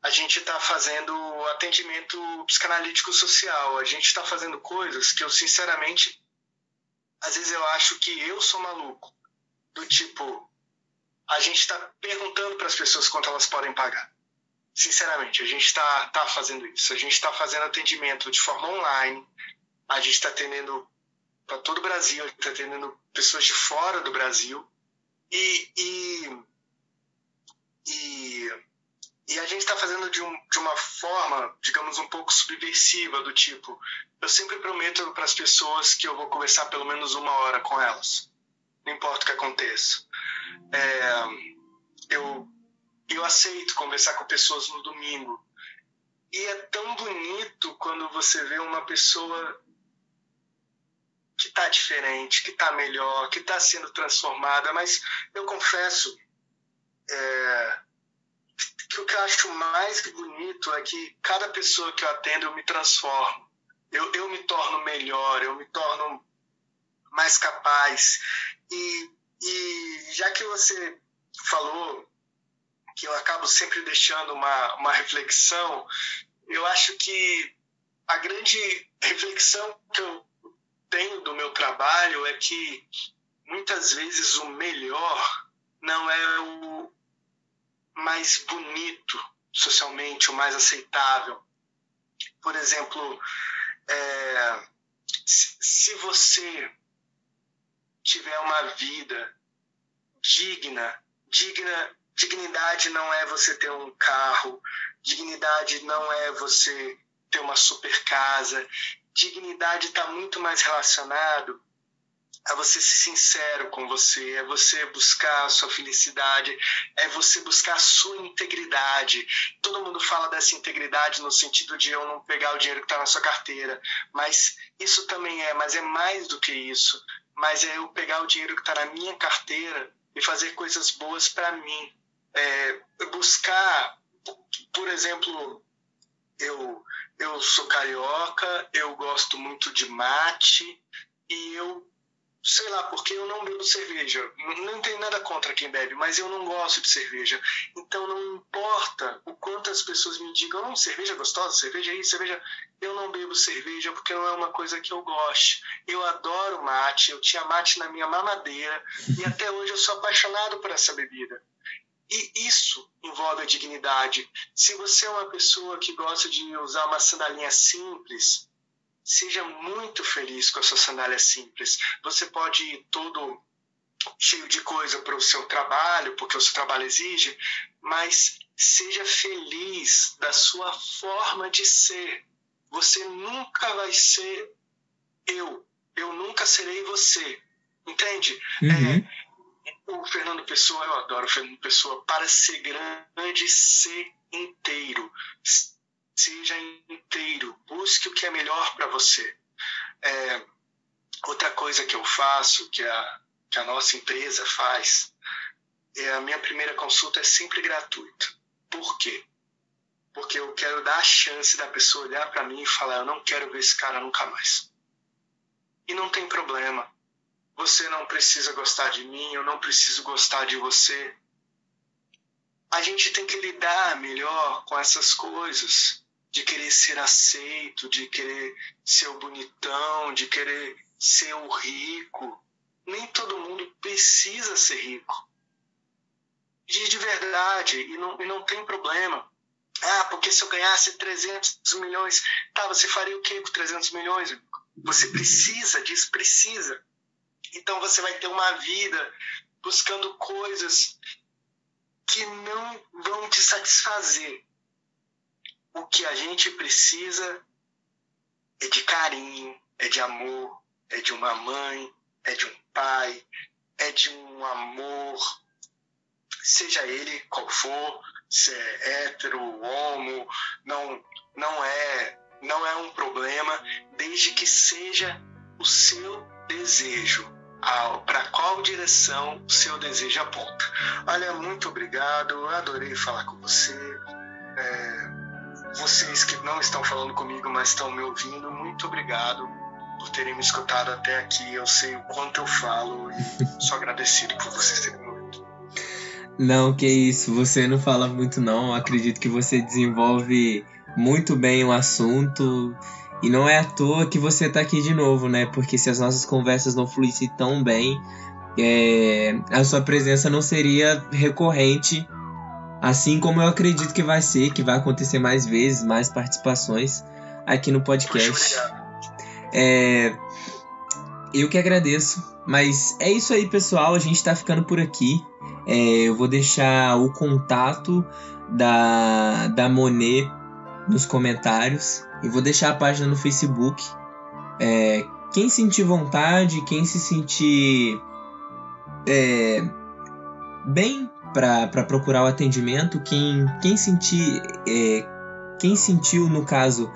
B: a gente está fazendo atendimento psicanalítico social. A gente está fazendo coisas que eu, sinceramente, às vezes eu acho que eu sou maluco. Do tipo, a gente está perguntando para as pessoas quanto elas podem pagar. Sinceramente, a gente está fazendo isso. A gente está fazendo atendimento de forma online. A gente está atendendo todo o Brasil, ele está atendendo pessoas de fora do Brasil. E a gente está fazendo de uma forma, digamos, um pouco subversiva, do tipo, eu sempre prometo para as pessoas que eu vou conversar pelo menos 1 hora com elas, não importa o que aconteça. Eu aceito conversar com pessoas no domingo, e é tão bonito quando você vê uma pessoa que está diferente, que está melhor, que está sendo transformada. Mas eu confesso que o que eu acho mais bonito é que cada pessoa que eu atendo eu me transformo, eu me torno melhor, eu me torno mais capaz. E já que você falou que eu acabo sempre deixando uma reflexão, eu acho que a grande reflexão que eu tenho do meu trabalho é que muitas vezes o melhor não é o mais bonito socialmente, o mais aceitável. Por exemplo, se você tiver uma vida dignidade não é você ter um carro, dignidade não é você ter uma super casa, dignidade está muito mais relacionado a você ser sincero com você, é você buscar a sua felicidade, é você buscar a sua integridade. Todo mundo fala dessa integridade no sentido de eu não pegar o dinheiro que está na sua carteira, mas isso também mas é mais do que isso. Mas é eu pegar o dinheiro que está na minha carteira e fazer coisas boas para mim. Buscar, por exemplo, eu sou carioca, eu gosto muito de mate, e sei lá, porque eu não bebo cerveja. Não tenho nada contra quem bebe, mas eu não gosto de cerveja. Então não importa o quanto as pessoas me digam, cerveja gostosa, cerveja isso, cerveja... Eu não bebo cerveja porque não é uma coisa que eu gosto. Eu adoro mate, eu tinha mate na minha mamadeira, e até hoje eu sou apaixonado por essa bebida. E isso envolve a dignidade. Se você é uma pessoa que gosta de usar uma sandalinha simples, seja muito feliz com a sua sandália simples. Você pode ir todo cheio de coisa para o seu trabalho, porque o seu trabalho exige, mas seja feliz da sua forma de ser. Você nunca vai ser eu nunca serei você. Entende? O Fernando Pessoa, eu adoro o Fernando Pessoa. Para ser grande, ser inteiro. Seja inteiro, busque o que é melhor para você. Outra coisa que eu faço, que a nossa empresa faz, a minha primeira consulta é sempre gratuita. Por quê? Porque eu quero dar a chance da pessoa olhar para mim e falar, eu não quero ver esse cara nunca mais. E não tem problema. Você não precisa gostar de mim, eu não preciso gostar de você. A gente tem que lidar melhor com essas coisas, de querer ser aceito, de querer ser o bonitão, de querer ser o rico. Nem todo mundo precisa ser rico. De verdade, e não tem problema. Porque se eu ganhasse 300 milhões, você faria o quê com 300 milhões? Você precisa disso, precisa. Então você vai ter uma vida buscando coisas que não vão te satisfazer. O que a gente precisa é de carinho, é de amor, é de uma mãe, é de um pai, é de um amor, seja ele qual for, se é hétero, homo, não é um problema, desde que seja o seu desejo. Para qual direção o seu desejo aponta. Olha, muito obrigado, eu adorei falar com você. Vocês que não estão falando comigo, mas estão me ouvindo, muito obrigado por terem me escutado até aqui. Eu sei o quanto eu falo e sou agradecido por vocês terem me ouvido.
A: Não, que isso, você não fala muito não. Eu acredito que você desenvolve muito bem o assunto. E não é à toa que você está aqui de novo, né? Porque se as nossas conversas não fluíssem tão bem, a sua presença não seria recorrente, assim como eu acredito que vai ser, que vai acontecer mais vezes, mais participações aqui no podcast. Eu que agradeço. Mas é isso aí, pessoal. A gente tá ficando por aqui. Eu vou deixar o contato da Monet nos comentários. E vou deixar a página no Facebook. Quem sentir vontade, quem se sentir bem para procurar o atendimento, quem sentiu, no caso,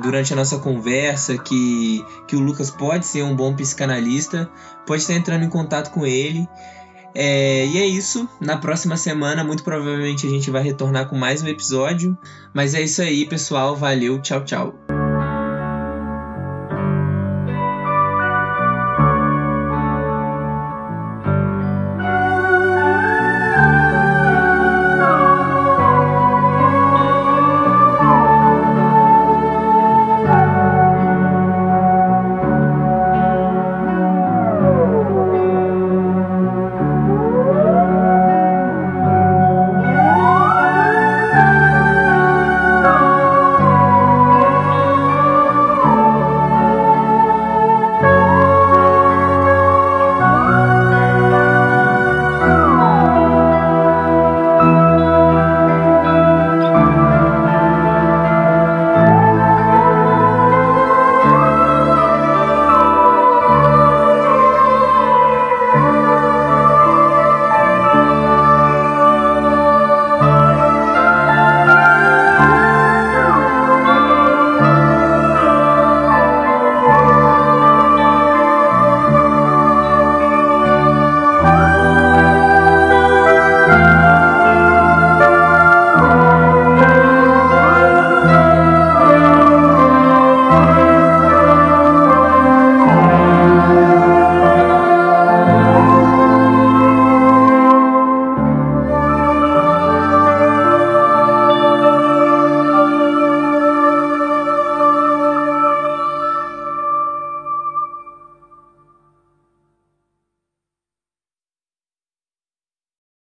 A: durante a nossa conversa, que o Lucas pode ser um bom psicanalista, pode estar entrando em contato com ele. E é isso. Na próxima semana, muito provavelmente, a gente vai retornar com mais um episódio. Mas é isso aí, pessoal. Valeu, tchau, tchau.